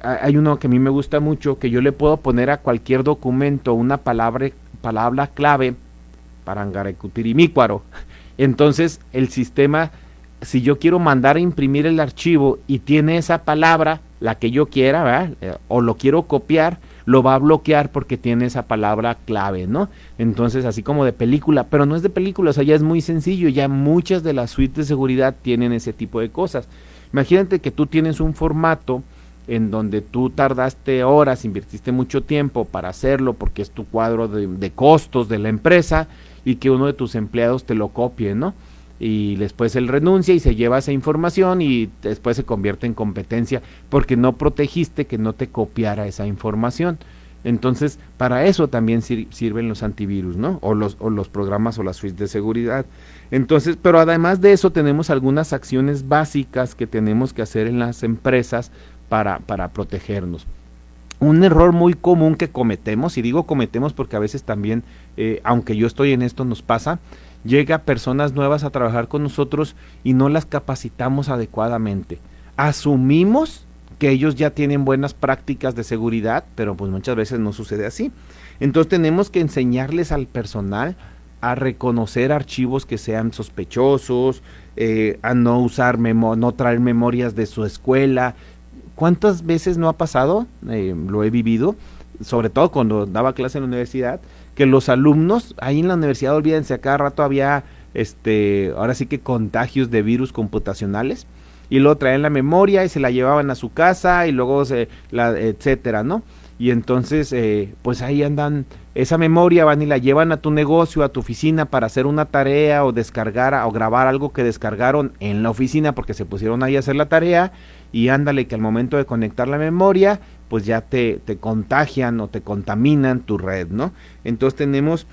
hay uno que a mí me gusta mucho, que yo le puedo poner a cualquier documento una palabra clave, parangarecutirimícuaro. Entonces el sistema, si yo quiero mandar a imprimir el archivo y tiene esa palabra, la que yo quiera, ¿verdad? O lo quiero copiar, lo va a bloquear porque tiene esa palabra clave, ¿no? Entonces, así como de película, pero no es de película, o sea, ya es muy sencillo, ya muchas de las suites de seguridad tienen ese tipo de cosas. Imagínate que tú tienes un formato en donde tú tardaste horas, invertiste mucho tiempo para hacerlo porque es tu cuadro de costos de la empresa, y que uno de tus empleados te lo copie, ¿no? Y después él renuncia y se lleva esa información y después se convierte en competencia porque no protegiste que no te copiara esa información. Entonces, para eso también sirven los antivirus, ¿no? O los programas o las suites de seguridad. Entonces, pero además de eso tenemos algunas acciones básicas que tenemos que hacer en las empresas para protegernos. Un error muy común que cometemos, y digo cometemos porque a veces también, aunque yo estoy en esto, nos pasa, llega personas nuevas a trabajar con nosotros y no las capacitamos adecuadamente. Asumimos que ellos ya tienen buenas prácticas de seguridad, pero pues muchas veces no sucede así. Entonces tenemos que enseñarles al personal a reconocer archivos que sean sospechosos, a no usar no traer memorias de su escuela. ¿Cuántas veces no ha pasado? Lo he vivido, sobre todo cuando daba clase en la universidad, que los alumnos ahí en la universidad, olvídense, a cada rato había ahora sí que contagios de virus computacionales, y luego traían la memoria y se la llevaban a su casa y luego etcétera, ¿no? Y entonces pues ahí andan esa memoria, van y la llevan a tu negocio, a tu oficina para hacer una tarea o descargar o grabar algo que descargaron en la oficina porque se pusieron ahí a hacer la tarea, y ándale que al momento de conectar la memoria pues ya te contagian o te contaminan tu red, ¿no? Entonces tenemos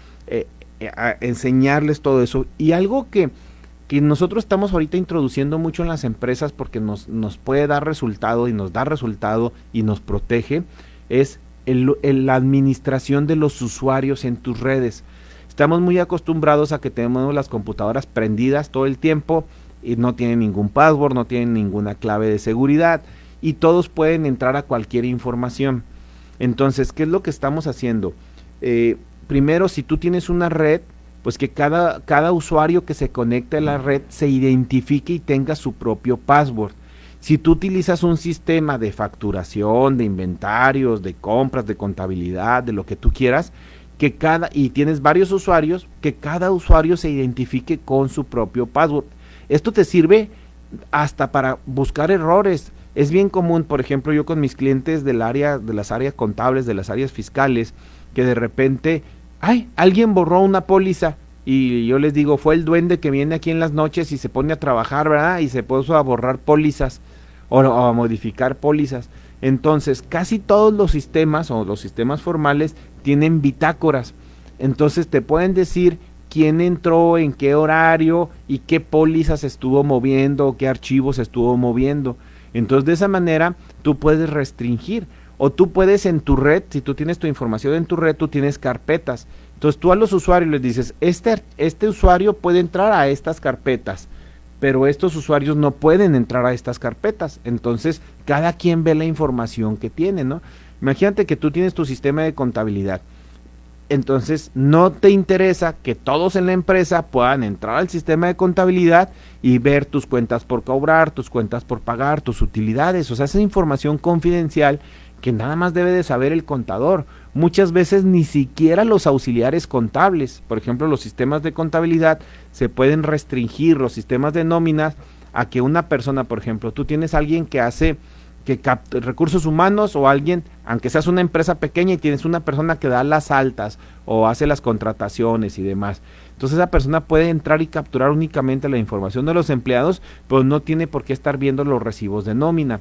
a enseñarles todo eso. Y algo que nosotros estamos ahorita introduciendo mucho en las empresas porque nos puede dar resultado y nos da resultado y nos protege, es la administración de los usuarios en tus redes. Estamos muy acostumbrados a que tenemos las computadoras prendidas todo el tiempo y no tienen ningún password, no tienen ninguna clave de seguridad, y todos pueden entrar a cualquier información. Entonces, ¿qué es lo que estamos haciendo? Primero, si tú tienes una red, pues que cada usuario que se conecte a la red se identifique y tenga su propio password. Si tú utilizas un sistema de facturación, de inventarios, de compras, de contabilidad, de lo que tú quieras, y tienes varios usuarios, que cada usuario se identifique con su propio password. Esto te sirve hasta para buscar errores. Es bien común, por ejemplo, yo con mis clientes de las áreas contables, de las áreas fiscales, que de repente, alguien borró una póliza, y yo les digo, fue el duende que viene aquí en las noches y se pone a trabajar, ¿verdad? Y se puso a borrar pólizas o a modificar pólizas. Entonces, casi todos los sistemas o los sistemas formales tienen bitácoras. Entonces te pueden decir quién entró, en qué horario y qué pólizas estuvo moviendo, qué archivos estuvo moviendo. Entonces de esa manera tú puedes restringir, o tú puedes en tu red, si tú tienes tu información en tu red, tú tienes carpetas. Entonces tú a los usuarios les dices, este usuario puede entrar a estas carpetas, pero estos usuarios no pueden entrar a estas carpetas. Entonces cada quien ve la información que tiene, ¿no? Imagínate que tú tienes tu sistema de contabilidad. Entonces no te interesa que todos en la empresa puedan entrar al sistema de contabilidad y ver tus cuentas por cobrar, tus cuentas por pagar, tus utilidades. O sea, esa información confidencial que nada más debe de saber el contador. Muchas veces ni siquiera los auxiliares contables, por ejemplo, los sistemas de contabilidad se pueden restringir, los sistemas de nóminas, a que una persona, por ejemplo, tú tienes a alguien que hace recursos humanos, o alguien, aunque seas una empresa pequeña y tienes una persona que da las altas o hace las contrataciones y demás, entonces esa persona puede entrar y capturar únicamente la información de los empleados, pero no tiene por qué estar viendo los recibos de nómina,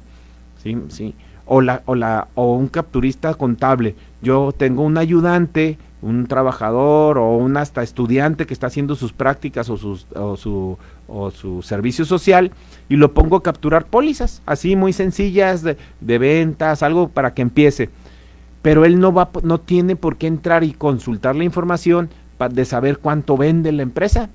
¿sí? O un capturista contable. Yo tengo un ayudante, un trabajador o un hasta estudiante que está haciendo sus prácticas o su servicio social, y lo pongo a capturar pólizas, así muy sencillas de ventas, algo para que empiece, pero él no tiene por qué entrar y consultar la información de saber cuánto vende la empresa.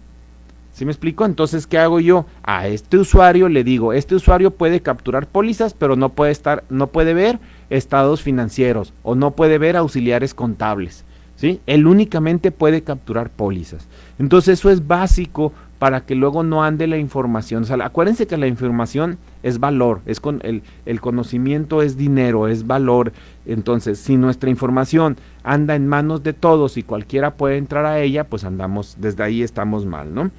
¿Sí me explico? Entonces, ¿qué hago yo? A este usuario le digo, este usuario puede capturar pólizas, pero no puede ver estados financieros o no puede ver auxiliares contables, ¿sí? Él únicamente puede capturar pólizas. Entonces, eso es básico para que luego no ande la información. O sea, acuérdense que la información es valor, el conocimiento es dinero, es valor. Entonces, si nuestra información anda en manos de todos y cualquiera puede entrar a ella, pues desde ahí estamos mal, ¿no?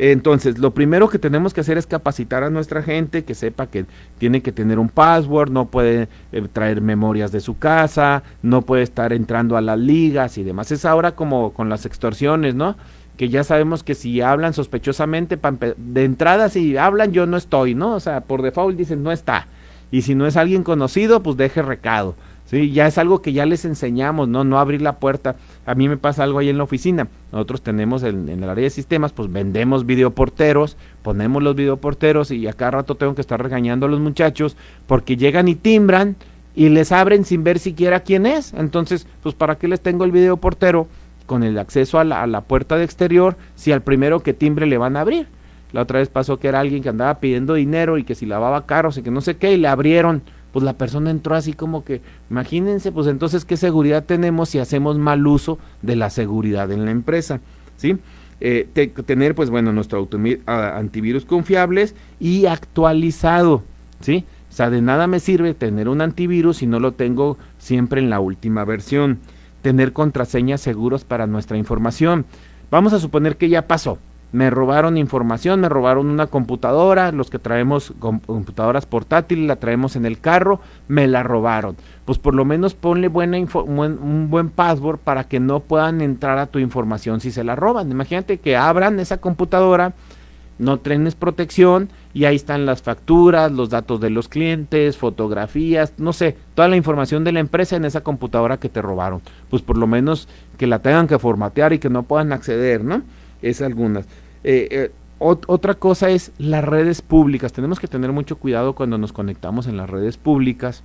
Entonces, lo primero que tenemos que hacer es capacitar a nuestra gente, que sepa que tiene que tener un password, no puede traer memorias de su casa, no puede estar entrando a las ligas y demás. Es ahora como con las extorsiones, ¿no? Que ya sabemos que si hablan sospechosamente, de entrada si hablan yo no estoy, ¿no? O sea, por default dicen no está. Y si no es alguien conocido, pues deje recado. Sí, ya es algo que ya les enseñamos, no abrir la puerta. A mí me pasa algo ahí en la oficina. Nosotros tenemos en el área de sistemas, pues vendemos videoporteros, ponemos los videoporteros y a cada rato tengo que estar regañando a los muchachos porque llegan y timbran y les abren sin ver siquiera quién es. Entonces, pues ¿para qué les tengo el videoportero con el acceso a la puerta de exterior si al primero que timbre le van a abrir? La otra vez pasó que era alguien que andaba pidiendo dinero y que si lavaba carros y que no sé qué, y le abrieron. Pues la persona entró así como que, imagínense, pues entonces qué seguridad tenemos si hacemos mal uso de la seguridad en la empresa, ¿sí? Tener, pues bueno, nuestro antivirus confiables y actualizado, ¿sí? O sea, de nada me sirve tener un antivirus si no lo tengo siempre en la última versión. Tener contraseñas seguros para nuestra información. Vamos a suponer que ya pasó. Me robaron información, me robaron una computadora, los que traemos computadoras portátiles, la traemos en el carro, me la robaron. Pues por lo menos ponle un buen password para que no puedan entrar a tu información si se la roban. Imagínate que abran esa computadora, no tienes protección y ahí están las facturas, los datos de los clientes, fotografías, no sé, toda la información de la empresa en esa computadora que te robaron. Pues por lo menos que la tengan que formatear y que no puedan acceder, ¿no? Es algunas. Otra cosa es las redes públicas. Tenemos que tener mucho cuidado cuando nos conectamos en las redes públicas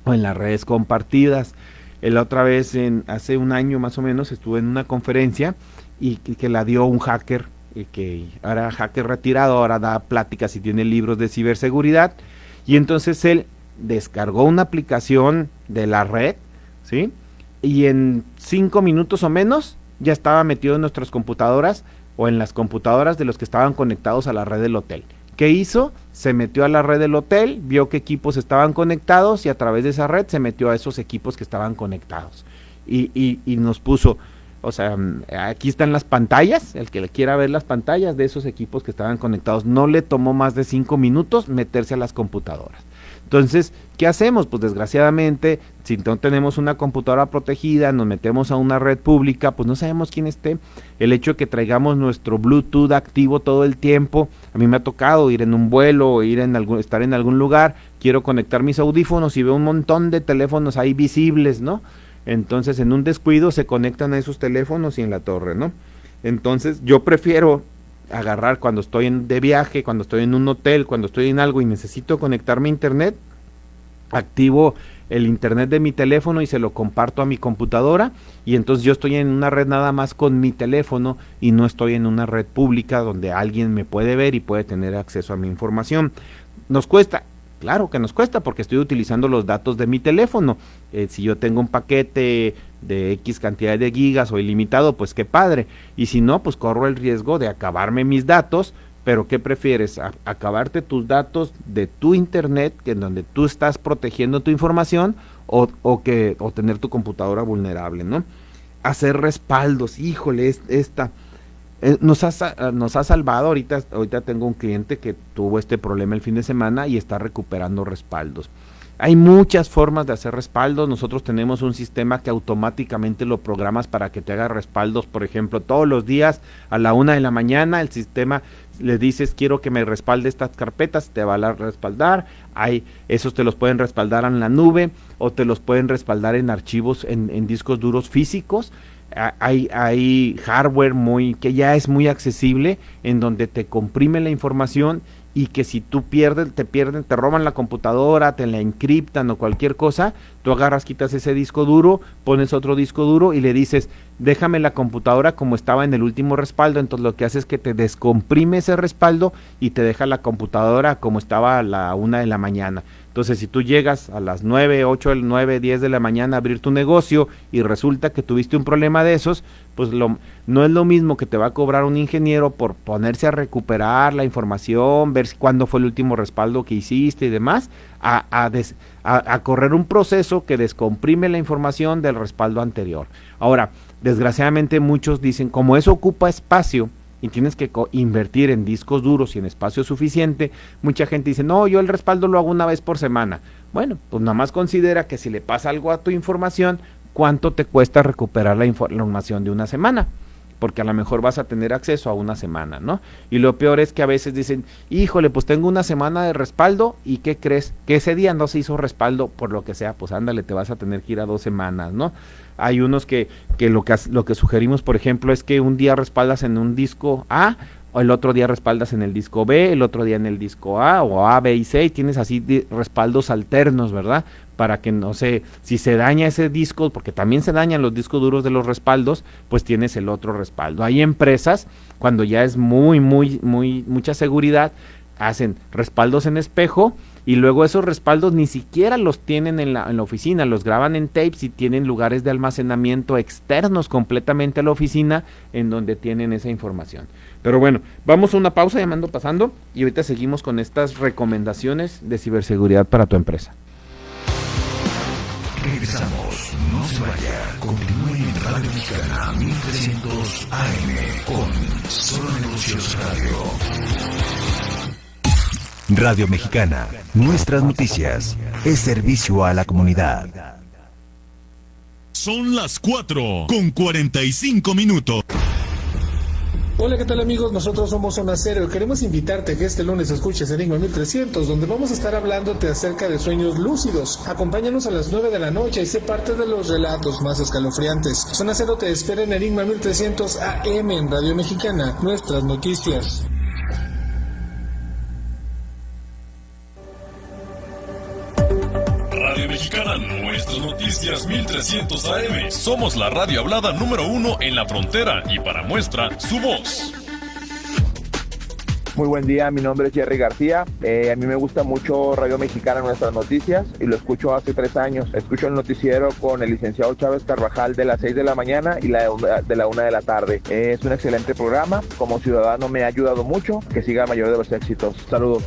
o en las redes compartidas. La otra vez, hace un año más o menos, estuve en una conferencia y que la dio un hacker, que ahora hacker retirado, ahora da pláticas y tiene libros de ciberseguridad, y entonces él descargó una aplicación de la red, ¿sí? Y en 5 minutos o menos ya estaba metido en nuestras computadoras o en las computadoras de los que estaban conectados a la red del hotel. ¿Qué hizo? Se metió a la red del hotel, vio qué equipos estaban conectados y a través de esa red se metió a esos equipos que estaban conectados. Y nos puso, o sea, aquí están las pantallas, el que quiera ver las pantallas de esos equipos que estaban conectados. No le tomó más de 5 minutos meterse a las computadoras. Entonces, ¿qué hacemos? Pues desgraciadamente, si no tenemos una computadora protegida, nos metemos a una red pública, pues no sabemos quién esté. El hecho de que traigamos nuestro Bluetooth activo todo el tiempo, a mí me ha tocado ir en un vuelo o estar en algún lugar, quiero conectar mis audífonos y veo un montón de teléfonos ahí visibles, ¿no? Entonces, en un descuido se conectan a esos teléfonos y en la torre, ¿no? Entonces, yo prefiero agarrar cuando estoy de viaje, cuando estoy en un hotel, cuando estoy en algo y necesito conectarme a internet, activo el internet de mi teléfono y se lo comparto a mi computadora y entonces yo estoy en una red nada más con mi teléfono y no estoy en una red pública donde alguien me puede ver y puede tener acceso a mi información. ¿Nos cuesta? Claro que nos cuesta porque estoy utilizando los datos de mi teléfono. Si yo tengo un paquete de X cantidad de gigas o ilimitado, pues qué padre. Y si no, pues corro el riesgo de acabarme mis datos. Pero ¿qué prefieres? ¿Acabarte tus datos de tu internet, que en donde tú estás protegiendo tu información, o tener tu computadora vulnerable, ¿no? Hacer respaldos, híjole, nos ha salvado. Ahorita tengo un cliente que tuvo este problema el fin de semana y está recuperando respaldos. Hay muchas formas de hacer respaldos. Nosotros tenemos un sistema que automáticamente lo programas para que te haga respaldos. Por ejemplo, todos los días a la 1 de la mañana el sistema le dices quiero que me respalde estas carpetas, te va a respaldar. Esos te los pueden respaldar en la nube o te los pueden respaldar en archivos en discos duros físicos. Hay hardware que ya es muy accesible en donde te comprime la información y que si tú te roban la computadora, te la encriptan o cualquier cosa, tú agarras, quitas ese disco duro, pones otro disco duro y le dices, déjame la computadora como estaba en el último respaldo. Entonces lo que hace es que te descomprime ese respaldo y te deja la computadora como estaba a la 1 de la mañana. Entonces si tú llegas a las 9, 8, 9, 10 de la mañana a abrir tu negocio y resulta que tuviste un problema de esos, pues no es lo mismo que te va a cobrar un ingeniero por ponerse a recuperar la información, ver cuándo fue el último respaldo que hiciste y demás, a correr un proceso que descomprime la información del respaldo anterior. Ahora, desgraciadamente muchos dicen, como eso ocupa espacio y tienes que invertir en discos duros y en espacio suficiente, mucha gente dice, no, yo el respaldo lo hago una vez por semana. Bueno, pues nada más considera que si le pasa algo a tu información, ¿cuánto te cuesta recuperar la información de una semana? Porque a lo mejor vas a tener acceso a una semana, ¿no? Y lo peor es que a veces dicen, híjole, pues tengo una semana de respaldo, ¿y qué crees? Que ese día no se hizo respaldo por lo que sea, pues ándale, te vas a tener que ir a 2 semanas, ¿no? Hay unos que lo que sugerimos, por ejemplo, es que un día respaldas en un disco A, o el otro día respaldas en el disco B, el otro día en el disco A, o A, B y C, y tienes así respaldos alternos, ¿verdad? Para que, no sé, si se daña ese disco, porque también se dañan los discos duros de los respaldos, pues tienes el otro respaldo. Hay empresas, cuando ya es mucha seguridad, hacen respaldos en espejo, y luego esos respaldos ni siquiera los tienen en la oficina, los graban en tapes y tienen lugares de almacenamiento externos completamente a la oficina en donde tienen esa información. Pero bueno, vamos a una pausa, llamando pasando, y ahorita seguimos con estas recomendaciones de ciberseguridad para tu empresa. Regresamos, no se vaya, continúe en Radio Mexicana 1300 AM con Solo Negocios Radio. Radio Mexicana, nuestras noticias, es servicio a la comunidad. Son las 4:45. Hola, ¿qué tal amigos? Nosotros somos Zona Cero y queremos invitarte a que este lunes escuches Enigma 1300, donde vamos a estar hablándote acerca de sueños lúcidos. Acompáñanos a las 9 de la noche y sé parte de los relatos más escalofriantes. Zona Cero te espera en Enigma 1300 AM en Radio Mexicana, nuestras noticias. Radio Mexicana, nuestras noticias 1300 AM. Somos la radio hablada número 1 en la frontera y para muestra, su voz. Muy buen día, mi nombre es Jerry García. A mí me gusta mucho Radio Mexicana, nuestras noticias, y lo escucho hace 3 años. Escucho el noticiero con el licenciado Chávez Carvajal de las 6 de la mañana y de la 1 de la tarde. Es un excelente programa. Como ciudadano me ha ayudado mucho. Que siga el mayor de los éxitos. Saludos.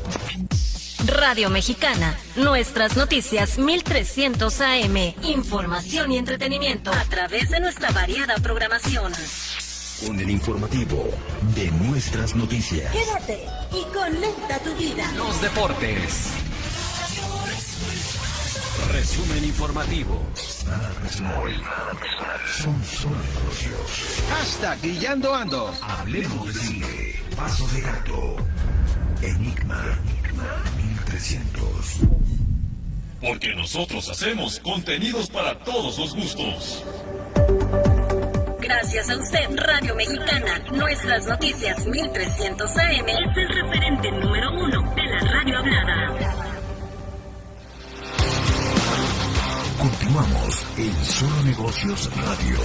Radio Mexicana, nuestras noticias 1300 AM, información y entretenimiento a través de nuestra variada programación. Con el informativo de nuestras noticias. Quédate y conecta tu vida. Los deportes. Resumen informativo. Son solo negocios. Hashtag Guillando Ando. Hablemos de cine. Paso de gato. Enigma 1300. Porque nosotros hacemos contenidos para todos los gustos. Gracias a usted, Radio Mexicana, nuestras noticias 1300 AM es el referente número 1 de la radio hablada. Continuamos en Solo Negocios Radio.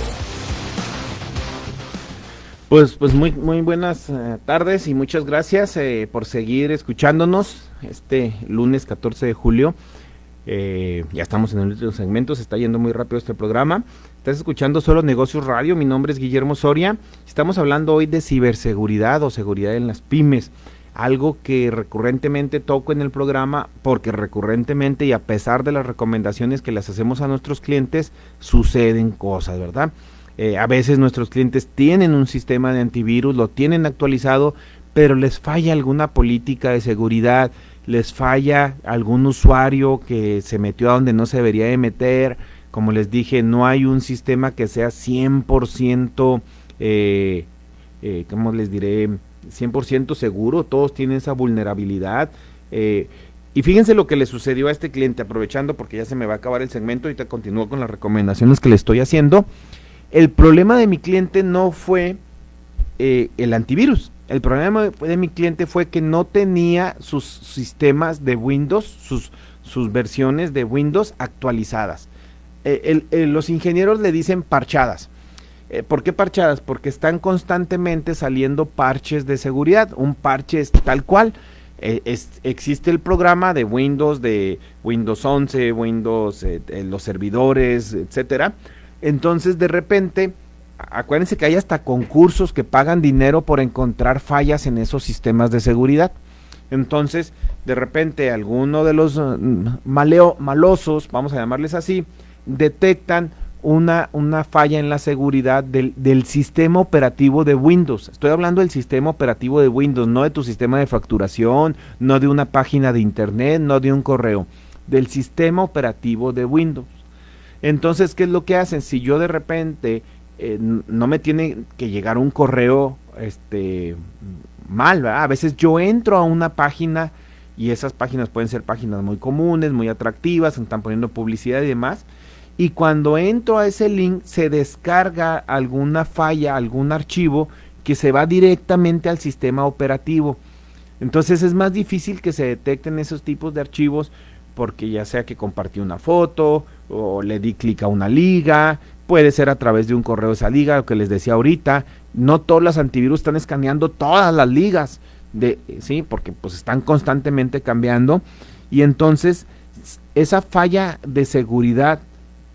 Pues muy buenas tardes y muchas gracias por seguir escuchándonos este lunes 14 de julio. Ya estamos en el último segmento, se está yendo muy rápido este programa. Estás escuchando Solo Negocios Radio, mi nombre es Guillermo Soria. Estamos hablando hoy de ciberseguridad o seguridad en las pymes, algo que recurrentemente toco en el programa porque recurrentemente y a pesar de las recomendaciones que les hacemos a nuestros clientes, suceden cosas, ¿verdad? A veces nuestros clientes tienen un sistema de antivirus, lo tienen actualizado, pero les falla alguna política de seguridad, les falla algún usuario que se metió a donde no se debería de meter. Como les dije, no hay un sistema que sea 100%, ¿cómo les diré? 100% seguro, todos tienen esa vulnerabilidad. Y fíjense lo que le sucedió a este cliente, aprovechando porque ya se me va a acabar el segmento, ahorita continúo con las recomendaciones que le estoy haciendo. El problema de mi cliente no fue el antivirus, El problema de mi cliente fue que no tenía sus sistemas de Windows, sus versiones de Windows actualizadas. Los ingenieros le dicen parchadas. ¿Por qué parchadas? Porque están constantemente saliendo parches de seguridad. Un parche es tal cual. Existe el programa de Windows 11, Windows, los servidores, etcétera. Entonces, de repente, acuérdense que hay hasta concursos que pagan dinero por encontrar fallas en esos sistemas de seguridad. Entonces, de repente, alguno de los malosos, vamos a llamarles así, detectan una falla en la seguridad del sistema operativo de Windows. Estoy hablando del sistema operativo de Windows, no de tu sistema de facturación, no de una página de internet, no de un correo, del sistema operativo de Windows. Entonces, ¿qué es lo que hacen? Si yo de repente no me tiene que llegar un correo mal, ¿verdad? A veces yo entro a una página y esas páginas pueden ser páginas muy comunes, muy atractivas, están poniendo publicidad y demás. Y cuando entro a ese link se descarga alguna falla, algún archivo que se va directamente al sistema operativo. Entonces es más difícil que se detecten esos tipos de archivos porque ya sea que compartí una foto o le di clic a una liga, puede ser a través de un correo esa liga, lo que les decía ahorita. No todos los antivirus están escaneando todas las ligas, ¿sí? Porque pues están constantemente cambiando y entonces esa falla de seguridad,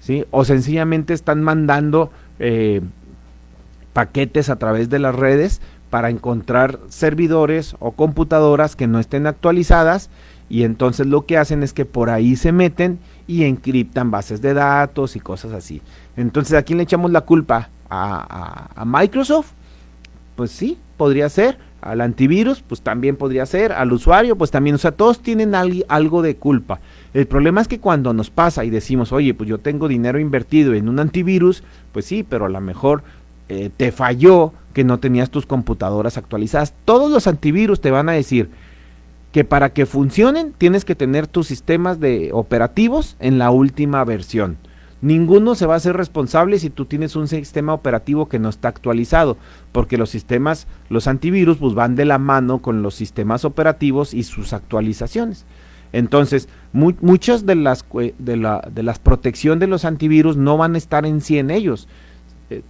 ¿sí? O sencillamente están mandando paquetes a través de las redes para encontrar servidores o computadoras que no estén actualizadas y entonces lo que hacen es que por ahí se meten y encriptan bases de datos y cosas así. Entonces, ¿a quién le echamos la culpa? ¿A Microsoft? Pues sí, podría ser. Al antivirus, pues también podría ser. Al usuario, pues también. O sea, todos tienen algo de culpa. El problema es que cuando nos pasa y decimos, oye, pues yo tengo dinero invertido en un antivirus, pues sí, pero a lo mejor te falló que no tenías tus computadoras actualizadas. Todos los antivirus te van a decir que para que funcionen tienes que tener tus sistemas de operativos en la última versión. Ninguno se va a hacer responsable si tú tienes un sistema operativo que no está actualizado, porque los antivirus pues van de la mano con los sistemas operativos y sus actualizaciones. Entonces, muchas de las protección de los antivirus no van a estar en sí en ellos.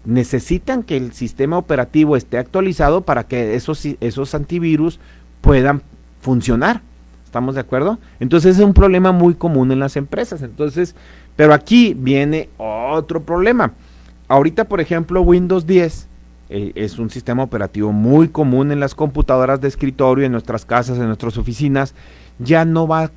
Necesitan que el sistema operativo esté actualizado para que esos antivirus puedan funcionar. ¿Estamos de acuerdo? Entonces es un problema muy común en las empresas. Entonces, pero aquí viene otro problema. Ahorita, por ejemplo, Windows 10 es un sistema operativo muy común en las computadoras de escritorio, en nuestras casas, en nuestras oficinas. Ya no va a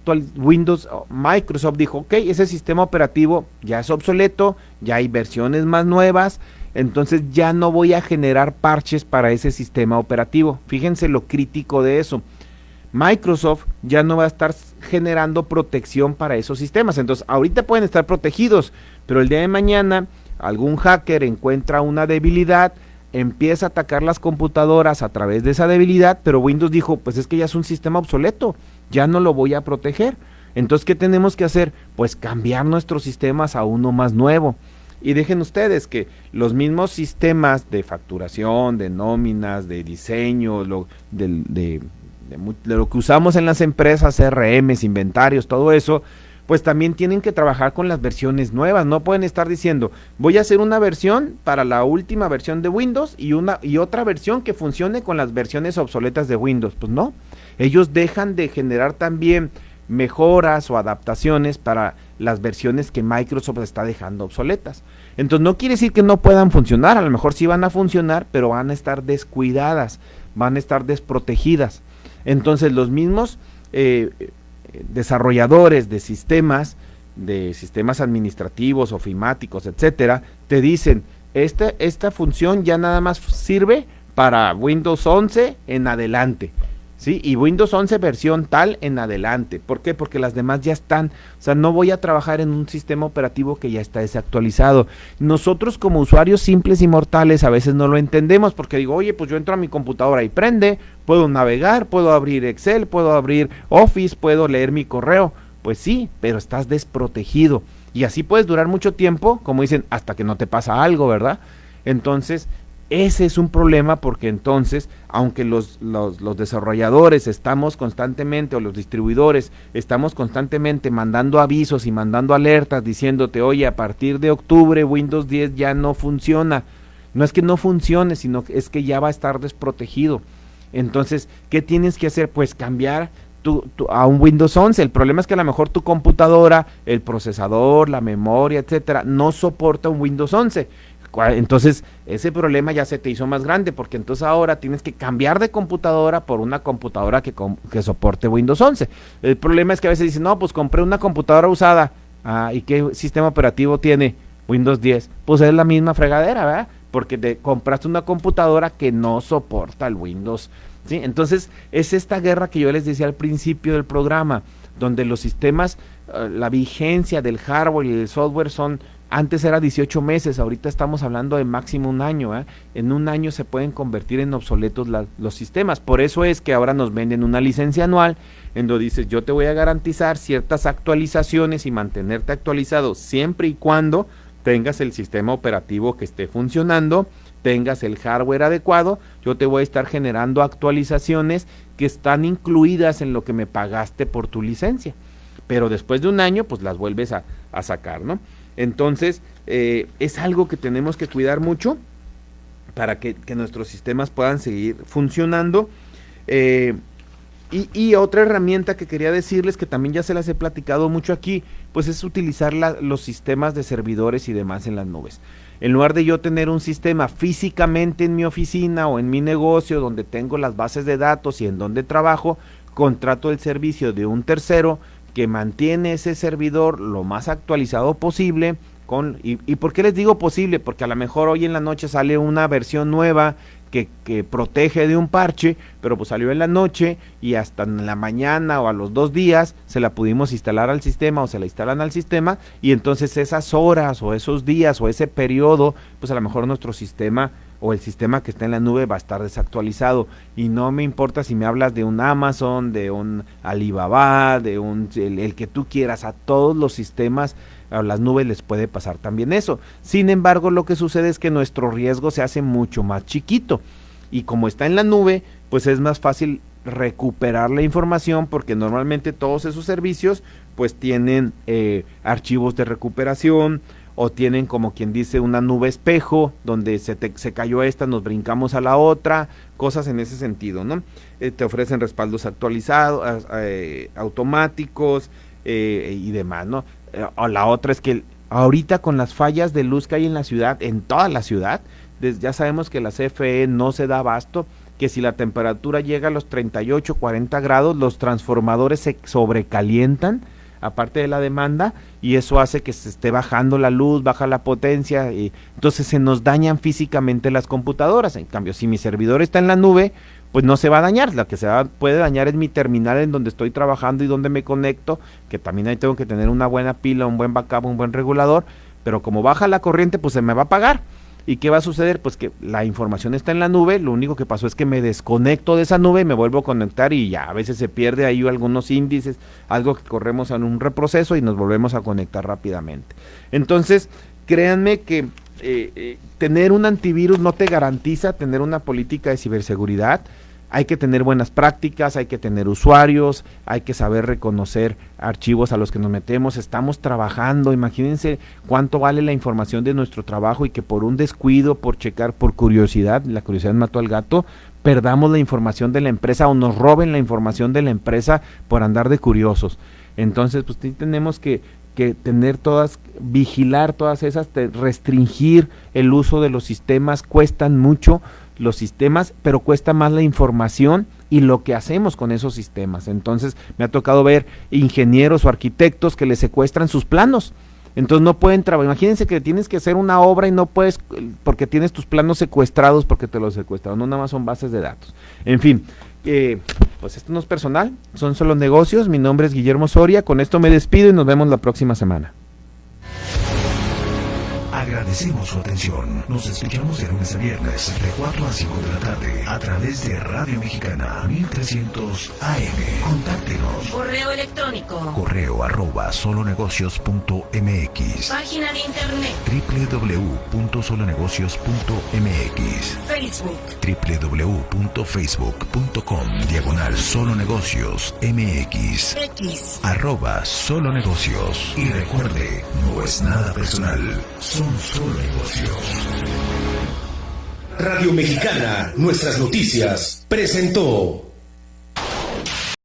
Microsoft dijo, ok, ese sistema operativo ya es obsoleto, ya hay versiones más nuevas, entonces ya no voy a generar parches para ese sistema operativo. Fíjense lo crítico de eso. Microsoft ya no va a estar generando protección para esos sistemas. Entonces, ahorita pueden estar protegidos, pero el día de mañana algún hacker encuentra una debilidad, empieza a atacar las computadoras a través de esa debilidad, pero Windows dijo, pues es que ya es un sistema obsoleto, ya no lo voy a proteger. Entonces, ¿qué tenemos que hacer? Pues cambiar nuestros sistemas a uno más nuevo. Y dejen ustedes que los mismos sistemas de facturación, de nóminas, de diseño, de lo que usamos en las empresas, CRMs, inventarios, todo eso, pues también tienen que trabajar con las versiones nuevas. No pueden estar diciendo, voy a hacer una versión para la última versión de Windows y otra versión que funcione con las versiones obsoletas de Windows. Pues no, ellos dejan de generar también mejoras o adaptaciones para las versiones que Microsoft está dejando obsoletas. Entonces no quiere decir que no puedan funcionar, a lo mejor sí van a funcionar, pero van a estar descuidadas, van a estar desprotegidas. Entonces los mismos desarrolladores de sistemas administrativos, ofimáticos, etcétera, te dicen, esta función ya nada más sirve para Windows 11 en adelante, ¿sí? Y Windows 11 versión tal en adelante. ¿Por qué? Porque las demás ya están, o sea, no voy a trabajar en un sistema operativo que ya está desactualizado. Nosotros como usuarios simples y mortales a veces no lo entendemos porque digo, oye, pues yo entro a mi computadora y prende, puedo navegar, puedo abrir Excel, puedo abrir Office, puedo leer mi correo. Pues sí, pero estás desprotegido y así puedes durar mucho tiempo, como dicen, hasta que no te pasa algo, ¿verdad? Entonces, Ese es un problema porque entonces, aunque los desarrolladores estamos constantemente, o los distribuidores estamos constantemente mandando avisos y mandando alertas diciéndote, oye, a partir de octubre Windows 10 ya no funciona. No es que no funcione, sino que es que ya va a estar desprotegido. Entonces, ¿qué tienes que hacer? Pues cambiar a un Windows 11. El problema es que a lo mejor tu computadora, el procesador, la memoria, etcétera, no soporta un Windows 11. Entonces ese problema ya se te hizo más grande, porque entonces ahora tienes que cambiar de computadora por una computadora que soporte Windows 11. El problema es que a veces dicen, no, pues compré una computadora usada. ¿Y qué sistema operativo tiene? Windows 10. Pues es la misma fregadera, ¿verdad? Porque compraste una computadora que no soporta el Windows, ¿sí? Entonces es esta guerra que yo les decía al principio del programa, donde los sistemas, la vigencia del hardware y del software antes era 18 meses, ahorita estamos hablando de máximo un año, ¿eh? En un año se pueden convertir en obsoletos los sistemas. Por eso es que ahora nos venden una licencia anual en donde dices, yo te voy a garantizar ciertas actualizaciones y mantenerte actualizado siempre y cuando tengas el sistema operativo que esté funcionando, tengas el hardware adecuado. Yo te voy a estar generando actualizaciones que están incluidas en lo que me pagaste por tu licencia, pero después de un año pues las vuelves a sacar, ¿no? Entonces es algo que tenemos que cuidar mucho para que nuestros sistemas puedan seguir funcionando. Y otra herramienta que quería decirles, que también ya se las he platicado mucho aquí, pues es utilizar los sistemas de servidores y demás en las nubes. En lugar de yo tener un sistema físicamente en mi oficina o en mi negocio donde tengo las bases de datos y en donde trabajo, contrato el servicio de un tercero que mantiene ese servidor lo más actualizado posible. ¿Y por qué les digo posible? Porque a lo mejor hoy en la noche sale una versión nueva que protege de un parche, pero pues salió en la noche y hasta en la mañana o a los 2 días se la pudimos instalar al sistema o se la instalan al sistema, y entonces esas horas o esos días o ese periodo, pues a lo mejor nuestro sistema o el sistema que está en la nube va a estar desactualizado. Y no me importa si me hablas de un Amazon, de un Alibaba, de el que tú quieras, a todos los sistemas, a las nubes les puede pasar también eso. Sin embargo, lo que sucede es que nuestro riesgo se hace mucho más chiquito, y como está en la nube, pues es más fácil recuperar la información, porque normalmente todos esos servicios pues tienen archivos de recuperación, o tienen, como quien dice, una nube espejo, donde se cayó esta, nos brincamos a la otra, cosas en ese sentido, ¿no? Te ofrecen respaldos actualizados, automáticos y demás, ¿no? O la otra es que ahorita con las fallas de luz que hay en la ciudad, en toda la ciudad, ya sabemos que la CFE no se da abasto, que si la temperatura llega a los 38, 40 grados, los transformadores se sobrecalientan, aparte de la demanda, y eso hace que se esté bajando la luz, baja la potencia, y entonces se nos dañan físicamente las computadoras. En cambio, si mi servidor está en la nube, pues no se va a dañar. La que puede dañar es mi terminal en donde estoy trabajando y donde me conecto, que también ahí tengo que tener una buena pila, un buen backup, un buen regulador, pero como baja la corriente, pues se me va a apagar. ¿Y qué va a suceder? Pues que la información está en la nube, lo único que pasó es que me desconecto de esa nube y me vuelvo a conectar, y ya a veces se pierde ahí algunos índices, algo que corremos en un reproceso y nos volvemos a conectar rápidamente. Entonces, créanme que tener un antivirus no te garantiza tener una política de ciberseguridad. Hay que tener buenas prácticas, hay que tener usuarios, hay que saber reconocer archivos a los que nos metemos. Estamos trabajando, imagínense cuánto vale la información de nuestro trabajo, y que por un descuido, por checar, por curiosidad, la curiosidad mató al gato, perdamos la información de la empresa o nos roben la información de la empresa por andar de curiosos. Entonces, pues tenemos que tener vigilar todas esas, restringir el uso de los sistemas. Cuestan mucho los sistemas, pero cuesta más la información y lo que hacemos con esos sistemas. Entonces me ha tocado ver ingenieros o arquitectos que les secuestran sus planos, entonces no pueden trabajar. Imagínense que tienes que hacer una obra y no puedes, porque tienes tus planos secuestrados, porque te los secuestraron. No, nada más son bases de datos. En fin, pues esto no es personal, son solo negocios. Mi nombre es Guillermo Soria, con esto me despido y nos vemos la próxima semana. Agradecemos su atención. Nos escuchamos de lunes a viernes, de 4 a 5 de la tarde, a través de Radio Mexicana 1300 AM. Contáctenos. Correo electrónico. correo@solonegocios.mx. Página de internet. www.solonegocios.mx. Facebook. www.facebook.com/solonegocios.mx. X. @solonegocios. Y recuerde, no es nada personal, son solo negocios. Radio Mexicana, nuestras noticias, presentó